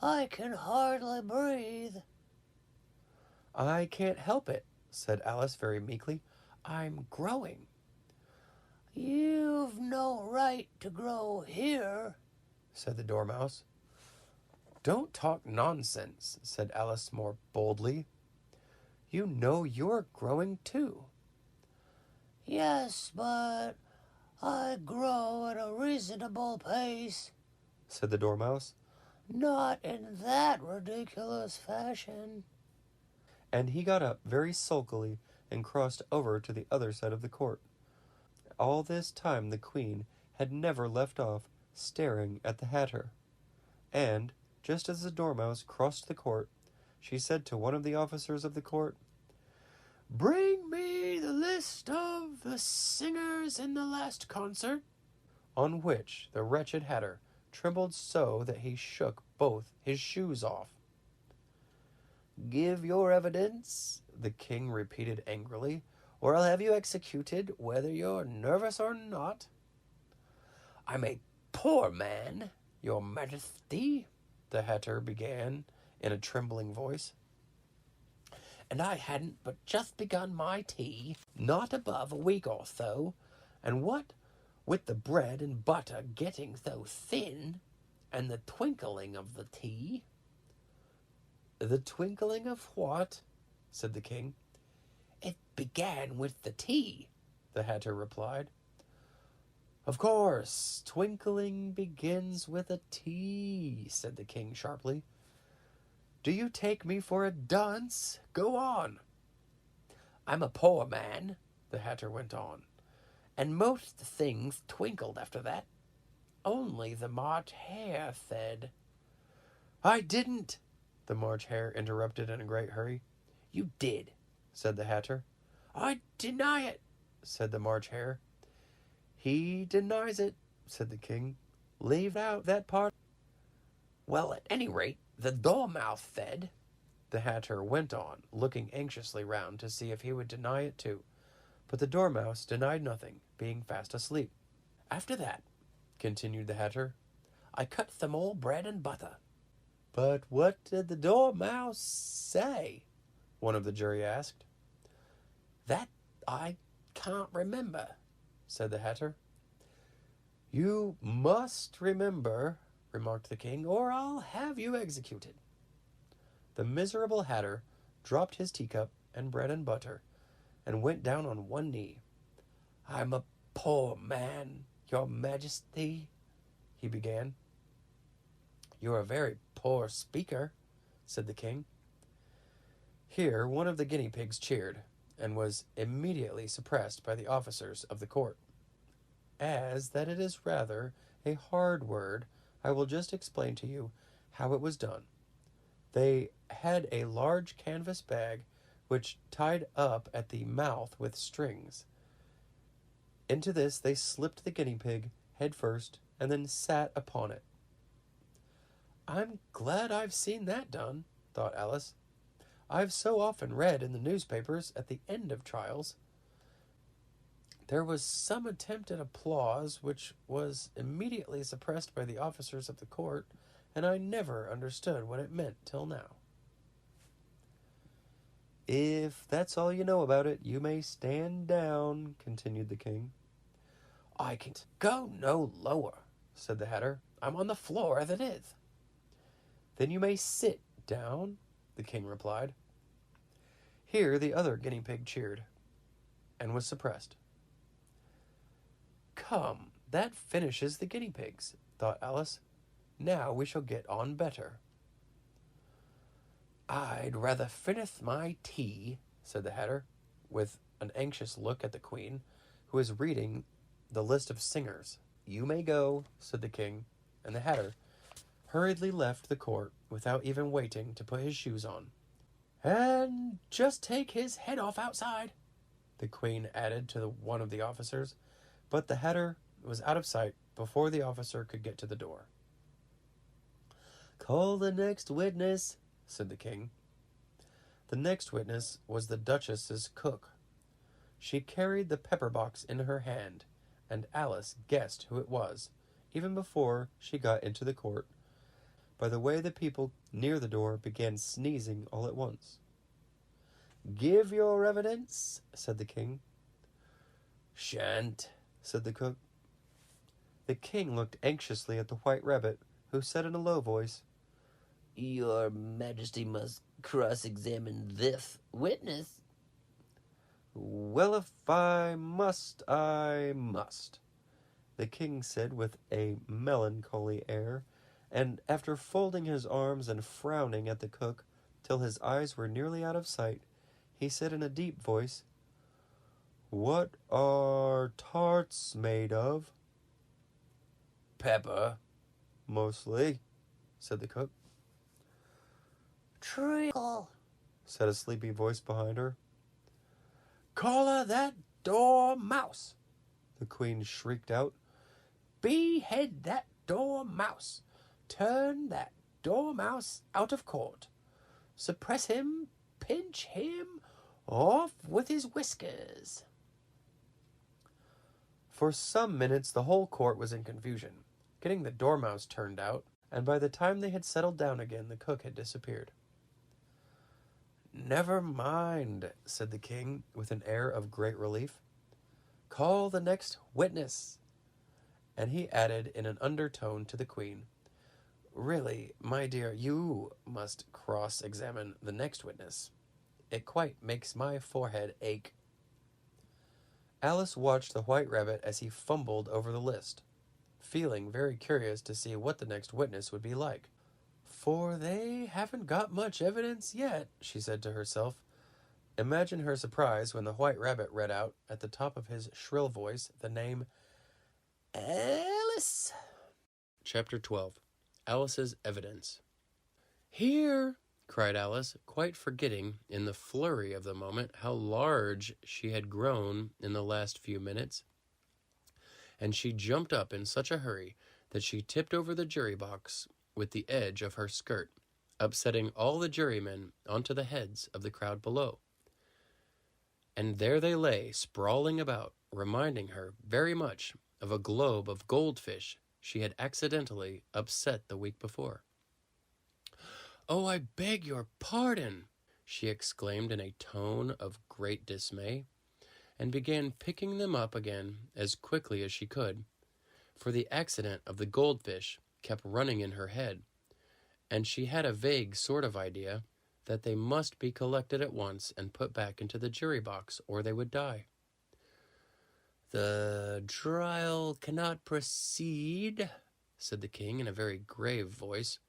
I can hardly breathe. I can't help it, said Alice very meekly. I'm growing. You've no right to grow here, said the Dormouse. Don't talk nonsense, said Alice more boldly. You know you're growing too. Yes, but I grow at a reasonable pace. Said the Dormouse. Not in that ridiculous fashion. And he got up very sulkily and crossed over to the other side of the court. All this time the Queen had never left off staring at the Hatter. And, just as the Dormouse crossed the court, she said to one of the officers of the court, "Bring me the list of the singers in the last concert." On which the wretched Hatter trembled so that he shook both his shoes off. "Give your evidence," the king repeated angrily, "or I'll have you executed, whether you're nervous or not." "I'm a poor man, your majesty," the Hatter began in a trembling voice. "And I hadn't but just begun my tea, not above a week or so, and what with the bread and butter getting so thin, and the twinkling of the tea." "The twinkling of what?" said the king. "It began with the tea," the Hatter replied. "Of course, twinkling begins with a T," said the king sharply. "Do you take me for a dunce? Go on." "I'm a poor man," the Hatter went on, "and most things twinkled after that. Only the March Hare said—" "I didn't," the March Hare interrupted in a great hurry. "You did," said the Hatter. "I deny it," said the March Hare. "He denies it," said the king. "Leave out that part." "Well, at any rate, the Dormouse said," the Hatter went on, looking anxiously round to see if he would deny it too. But the Dormouse denied nothing, being fast asleep. "After that," continued the Hatter, "I cut them all bread and butter." "But what did the Dormouse say?" one of the jury asked. "That I can't remember," said the Hatter. "You must remember," remarked the king, "or I'll have you executed." The miserable Hatter dropped his teacup and bread and butter, and went down on one knee. "I'm a poor man, your majesty," he began. "You're a very poor speaker," said the king. Here one of the guinea pigs cheered, and was immediately suppressed by the officers of the court. As that it is rather a hard word, I will just explain to you how it was done. They had a large canvas bag, which tied up at the mouth with strings. Into this they slipped the guinea pig head first, and then sat upon it. "I'm glad I've seen that done," thought Alice. "I've so often read in the newspapers at the end of trials." There was some attempt at applause, which was immediately suppressed by the officers of the court, and I never understood what it meant till now. "If that's all you know about it, you may stand down," continued the king. "I can go no lower," said the Hatter. "I'm on the floor as it is." "Then you may sit down," the king replied. Here the other guinea pig cheered, and was suppressed. "Come, that finishes the guinea pigs," thought Alice. "Now we shall get on better." "I'd rather finish my tea," said the Hatter, with an anxious look at the queen, who was reading the list of singers. "You may go," said the king, and the Hatter hurriedly left the court without even waiting to put his shoes on. "And just take his head off outside," the queen added to one of the officers, but the Hatter was out of sight before the officer could get to the door. "Call the next witness," said the king. The next witness was the Duchess's cook. She carried the pepper box in her hand, and Alice guessed who it was, even before she got into the court, by the way the people near the door began sneezing all at once. "Give your evidence," said the king. "Shan't," said the cook. The king looked anxiously at the White Rabbit, who said in a low voice, "Your Majesty must cross-examine this witness." "Well, if I must, I must," the king said with a melancholy air, and after folding his arms and frowning at the cook till his eyes were nearly out of sight, he said in a deep voice, "What are tarts made of?" "Pepper, mostly," said the cook. Treacle, said a sleepy voice behind her. "Collar that Dormouse," the queen shrieked out. "Behead that Dormouse. Turn that Dormouse out of court. Suppress him, pinch him off with his whiskers." For some minutes the whole court was in confusion, getting the Dormouse turned out, and by the time they had settled down again, the cook had disappeared. "Never mind," said the king, with an air of great relief. "Call the next witness." And he added in an undertone to the queen, "Really, my dear, you must cross-examine the next witness. It quite makes my forehead ache." Alice watched the White Rabbit as he fumbled over the list, feeling very curious to see what the next witness would be like. "For they haven't got much evidence yet," she said to herself. Imagine her surprise when the White Rabbit read out, at the top of his shrill voice, the name Alice. Chapter 12. Alice's Evidence. "Here!" cried Alice, quite forgetting, in the flurry of the moment, how large she had grown in the last few minutes. And she jumped up in such a hurry that she tipped over the jury box with the edge of her skirt, upsetting all the jurymen onto the heads of the crowd below. And there they lay, sprawling about, reminding her very much of a globe of goldfish she had accidentally upset the week before. "Oh, I beg your pardon," she exclaimed in a tone of great dismay, and began picking them up again as quickly as she could, for the accident of the goldfish kept running in her head, and she had a vague sort of idea that they must be collected at once and put back into the jury box, or they would die. "The trial cannot proceed," said the king in a very grave voice,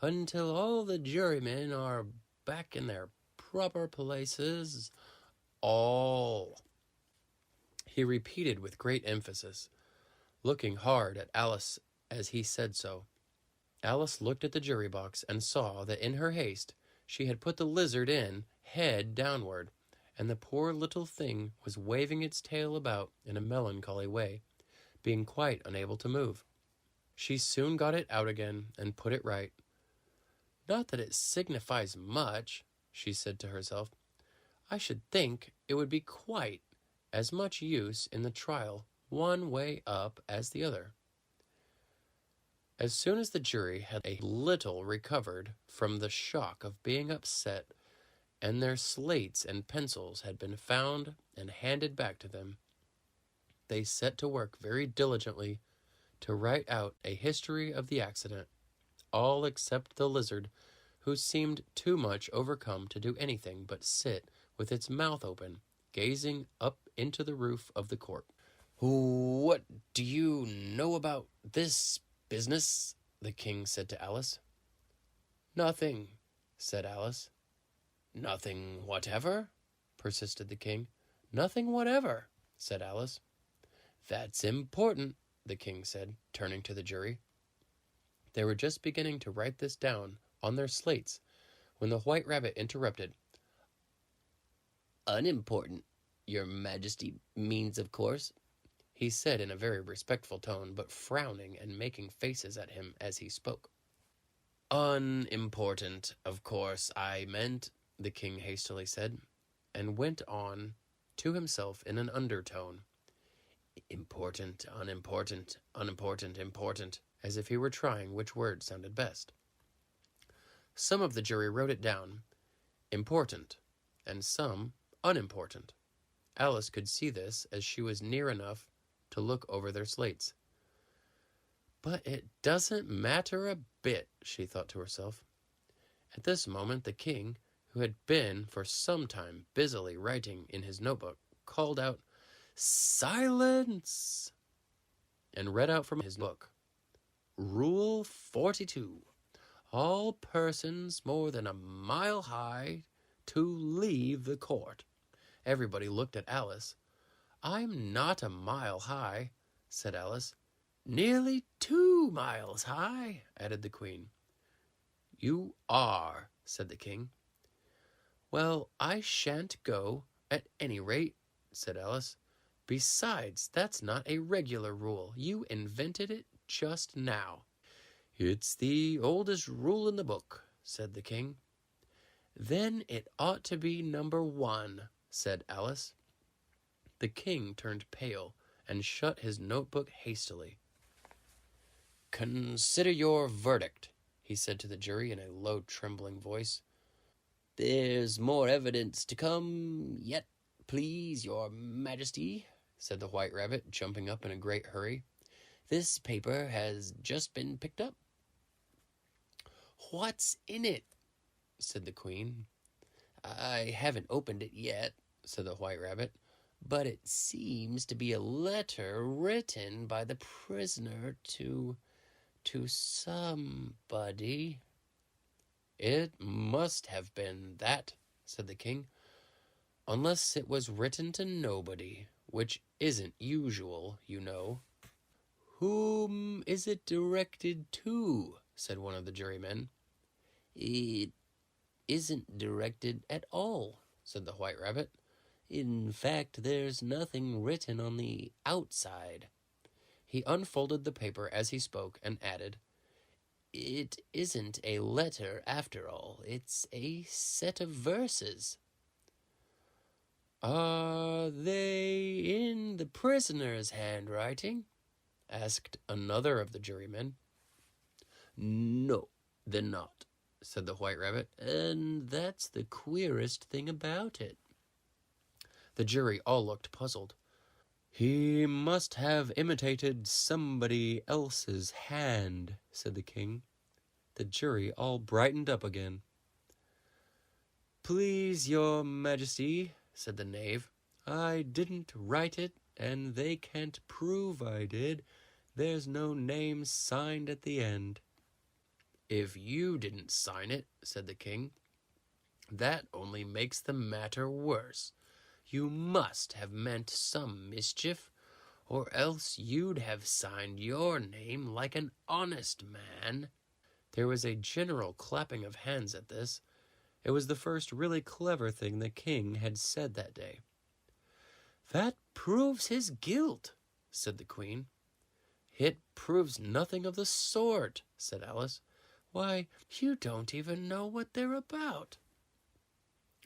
"until all the jurymen are back in their proper places. All," he repeated with great emphasis, looking hard at Alice as he said so. Alice looked at the jury box and saw that in her haste she had put the lizard in, head downward, and the poor little thing was waving its tail about in a melancholy way, being quite unable to move. She soon got it out again and put it right. "Not that it signifies much," she said to herself. "I should think it would be quite as much use in the trial one way up as the other." As soon as the jury had a little recovered from the shock of being upset, and their slates and pencils had been found and handed back to them, they set to work very diligently to write out a history of the accident, all except the lizard, who seemed too much overcome to do anything but sit with its mouth open, gazing up into the roof of the court. "What do you know about this business?" the king said to Alice. "Nothing," said Alice. "Nothing whatever?" persisted the king. "Nothing whatever," said Alice. "That's important," the king said, turning to the jury. They were just beginning to write this down on their slates when the White Rabbit interrupted. "Unimportant, your majesty means, of course," he said in a very respectful tone, but frowning and making faces at him as he spoke. "Unimportant, of course, I meant," the king hastily said, and went on to himself in an undertone. "Important, unimportant, unimportant, important," as if he were trying which word sounded best. Some of the jury wrote it down, important, and some unimportant. Alice could see this as she was near enough to look over their slates. "But it doesn't matter a bit," she thought to herself. At this moment the king, who had been for some time busily writing in his notebook, called out, "Silence!" and read out from his book, "Rule 42. All persons more than a mile high to leave the court." Everybody looked at Alice. "I'm not a mile high," said Alice. "Nearly 2 miles high," added the queen. "You are," said the king. "Well, I shan't go, at any rate," said Alice. "Besides, that's not a regular rule. You invented it just now." "It's the oldest rule in the book," said the king. "Then it ought to be number 1, said Alice. The king turned pale and shut his notebook hastily. "Consider your verdict," he said to the jury in a low, trembling voice. "There's more evidence to come yet, please, your majesty," said the White Rabbit, jumping up in a great hurry. "This paper has just been picked up." "What's in it?" said the queen. "I haven't opened it yet," said the White Rabbit, "but it seems to be a letter written by the prisoner to somebody." "It must have been that," said the king, "unless it was written to nobody, which isn't usual, you know." "Whom is it directed to?" said one of the jurymen. "It isn't directed at all," said the White Rabbit. "In fact, there's nothing written on the outside." He unfolded the paper as he spoke and added, "It isn't a letter after all. It's a set of verses." Are they in the prisoner's handwriting? Asked another of the jurymen. No, they're not, said the White Rabbit, and that's the queerest thing about it. The jury all looked puzzled. He must have imitated somebody else's hand, said the king. The jury all brightened up again. Please, your majesty, said the knave, I didn't write it, and they can't prove I did. There's no name signed at the end. If you didn't sign it, said the king, that only makes the matter worse. You must have meant some mischief, or else you'd have signed your name like an honest man. There was a general clapping of hands at this. It was the first really clever thing the king had said that day. That proves his guilt, said the queen. It proves nothing of the sort, said Alice. Why, you don't even know what they're about.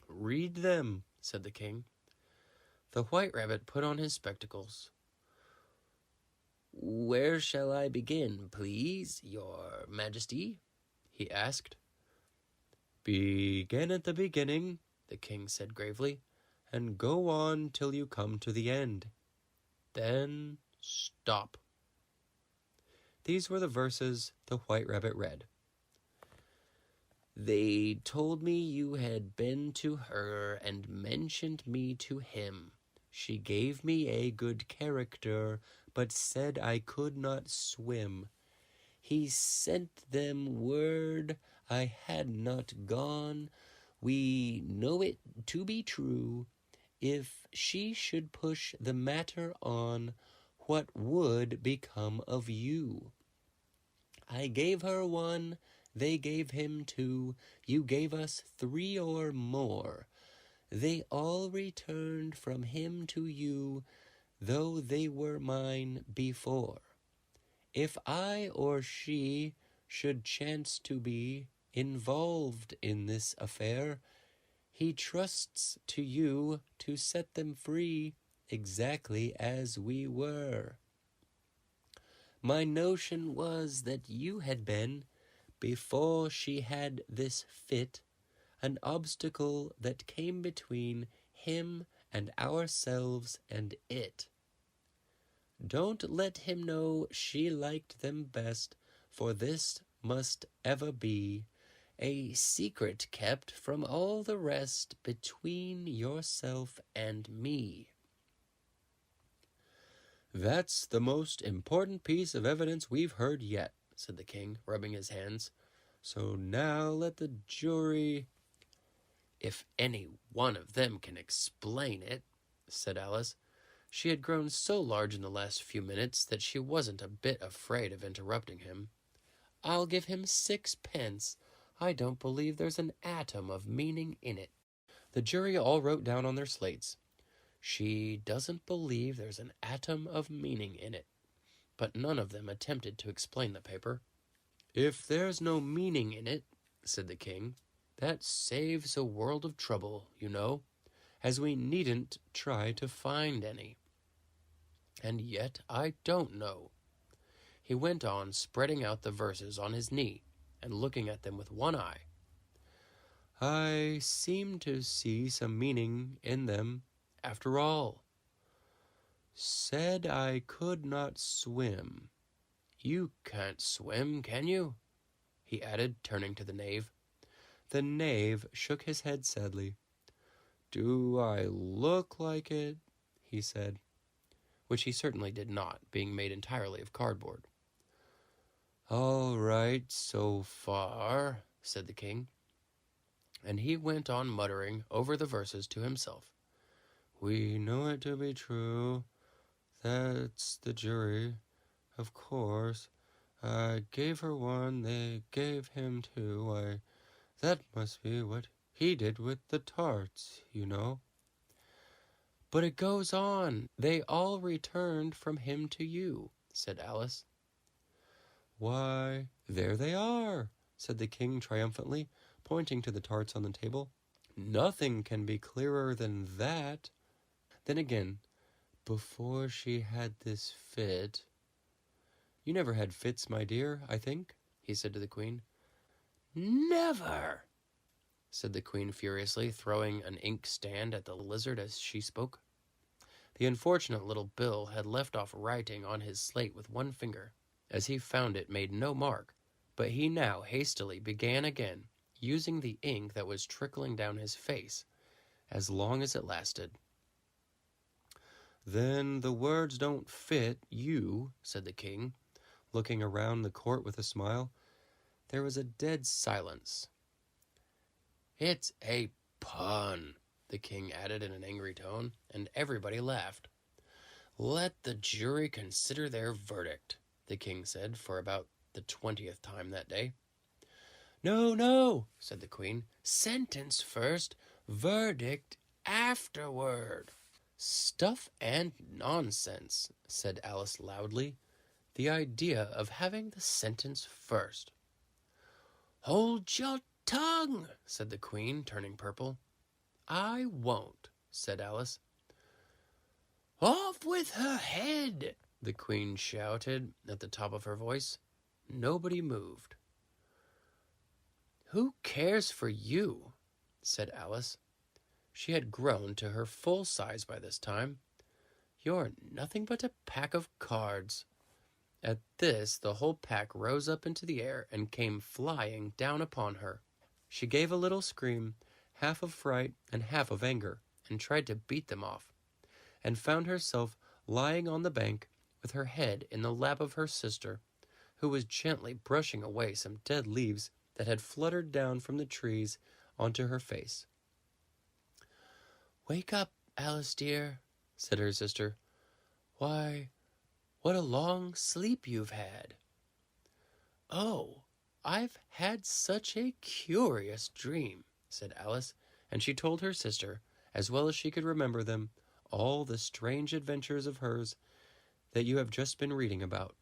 Read them, said the king. The White Rabbit put on his spectacles. Where shall I begin, please, your majesty? He asked. Begin at the beginning, the king said gravely, and go on till you come to the end. Then stop. These were the verses the White Rabbit read. They told me you had been to her and mentioned me to him. She gave me a good character, but said I could not swim. He sent them word I had not gone. We know it to be true. If she should push the matter on, what would become of you? I gave her one, they gave him two, you gave us three or more. They all returned from him to you, though they were mine before. If I or she should chance to be involved in this affair, he trusts to you to set them free exactly as we were. My notion was that you had been, before she had this fit, an obstacle that came between him and ourselves and it. Don't let him know she liked them best, for this must ever be a secret kept from all the rest between yourself and me. That's the most important piece of evidence we've heard yet, said the king, rubbing his hands. So now let the jury... If any one of them can explain it, said Alice. She had grown so large in the last few minutes that she wasn't a bit afraid of interrupting him. I'll give him 6 pence. I don't believe there's an atom of meaning in it. The jury all wrote down on their slates, She doesn't believe there's an atom of meaning in it. But none of them attempted to explain the paper. If there's no meaning in it, said the king, that saves a world of trouble, you know, as we needn't try to find any. And yet I don't know. He went on, spreading out the verses on his knee and looking at them with one eye. I seem to see some meaning in them, after all. Said I could not swim. You can't swim, can you? He added, turning to the knave. The knave shook his head sadly. Do I look like it? He said, which he certainly did not, being made entirely of cardboard. All right, so far, said the king, and he went on muttering over the verses to himself. We know it to be true. That's the jury, of course. I gave her one, they gave him two. That must be what he did with the tarts, you know. But it goes on. They all returned from him to you, said Alice. Why, there they are, said the king triumphantly, pointing to the tarts on the table. Nothing can be clearer than that. Then again, before she had this fit— "You never had fits, my dear, I think?" he said to the Queen. "Never!" said the Queen furiously, throwing an inkstand at the lizard as she spoke. The unfortunate little Bill had left off writing on his slate with one finger, as he found it made no mark, but he now hastily began again, using the ink that was trickling down his face, as long as it lasted. "Then the words don't fit you," said the King, looking around the court with a smile. There was a dead silence. "It's a pun," the King added in an angry tone, and everybody laughed. "Let the jury consider their verdict," the King said for about the 20th time that day. "No, no," said the Queen. "Sentence first, verdict afterward." "Stuff and nonsense," said Alice loudly. "The idea of having the sentence first." "Hold your tongue," said the Queen, turning purple. "I won't," said Alice. "Off with her head," the Queen shouted at the top of her voice. Nobody moved. "Who cares for you?" said Alice. She had grown to her full size by this time. "You're nothing but a pack of cards." At this, the whole pack rose up into the air and came flying down upon her. She gave a little scream, half of fright and half of anger, and tried to beat them off, and found herself lying on the bank with her head in the lap of her sister, who was gently brushing away some dead leaves that had fluttered down from the trees onto her face. "Wake up, Alice dear," said her sister. "Why, what a long sleep you've had." "Oh, I've had such a curious dream," said Alice, and she told her sister, as well as she could remember them, all the strange adventures of hers that you have just been reading about.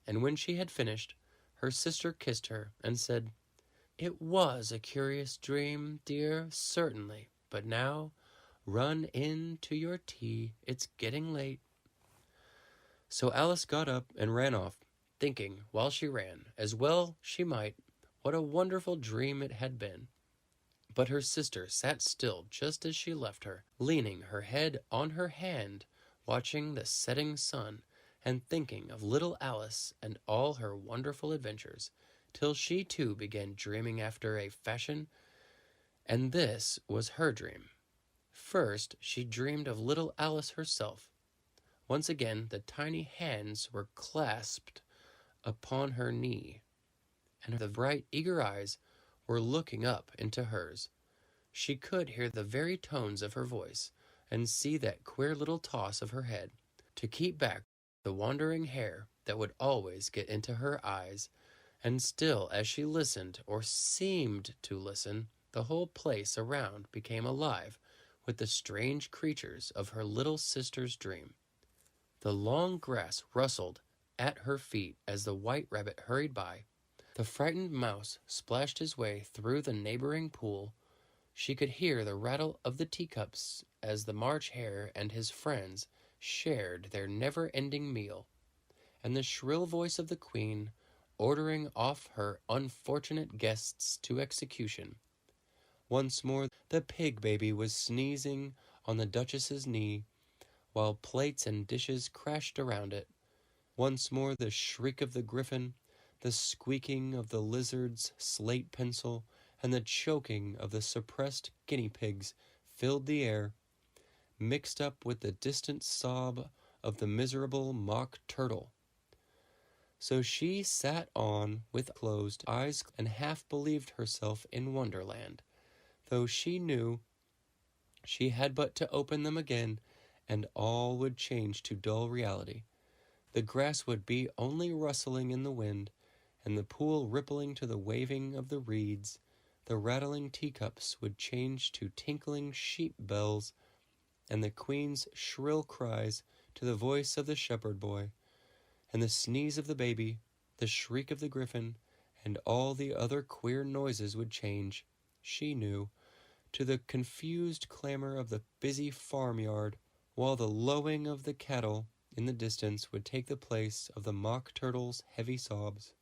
And when she had finished, her sister kissed her and said, "It was a curious dream, dear, certainly, but now run in to your tea. It's getting late." So Alice got up and ran off, thinking, while she ran, as well she might, what a wonderful dream it had been. But her sister sat still just as she left her, leaning her head on her hand, watching the setting sun, and thinking of little Alice and all her wonderful adventures, till she too began dreaming after a fashion, and this was her dream. First, she dreamed of little Alice herself. Once again, the tiny hands were clasped upon her knee, and the bright, eager eyes were looking up into hers. She could hear the very tones of her voice, and see that queer little toss of her head, to keep back the wandering hair that would always get into her eyes. And still, as she listened, or seemed to listen, the whole place around became alive with the strange creatures of her little sister's dream. The long grass rustled at her feet as the white rabbit hurried by. The frightened mouse splashed his way through the neighboring pool. She could hear the rattle of the teacups as the March Hare and his friends shared their never-ending meal, and the shrill voice of the Queen ordering off her unfortunate guests to execution. Once more the pig baby was sneezing on the Duchess's knee, while plates and dishes crashed around it. Once more the shriek of the griffin, the squeaking of the lizard's slate pencil, and the choking of the suppressed guinea pigs filled the air, mixed up with the distant sob of the miserable mock turtle. So she sat on with closed eyes and half believed herself in Wonderland, though she knew she had but to open them again and all would change to dull reality. The grass would be only rustling in the wind, and the pool rippling to the waving of the reeds. The rattling teacups would change to tinkling sheep bells, and the Queen's shrill cries to the voice of the shepherd boy, and the sneeze of the baby, the shriek of the griffin, and all the other queer noises would change, she knew, to the confused clamor of the busy farmyard, while the lowing of the cattle in the distance would take the place of the mock turtle's heavy sobs.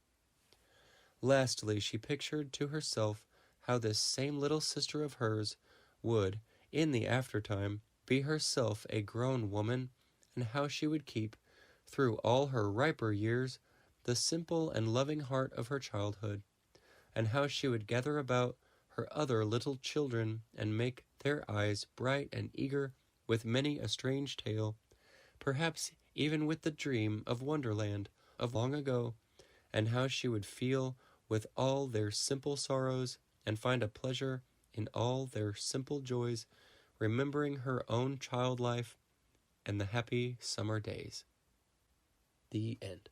Lastly, she pictured to herself how this same little sister of hers would, in the aftertime, be herself a grown woman, and how she would keep, through all her riper years, the simple and loving heart of her childhood, and how she would gather about her other little children and make their eyes bright and eager with many a strange tale, perhaps even with the dream of Wonderland of long ago, and how she would feel with all their simple sorrows and find a pleasure in all their simple joys, remembering her own child life and the happy summer days. The end.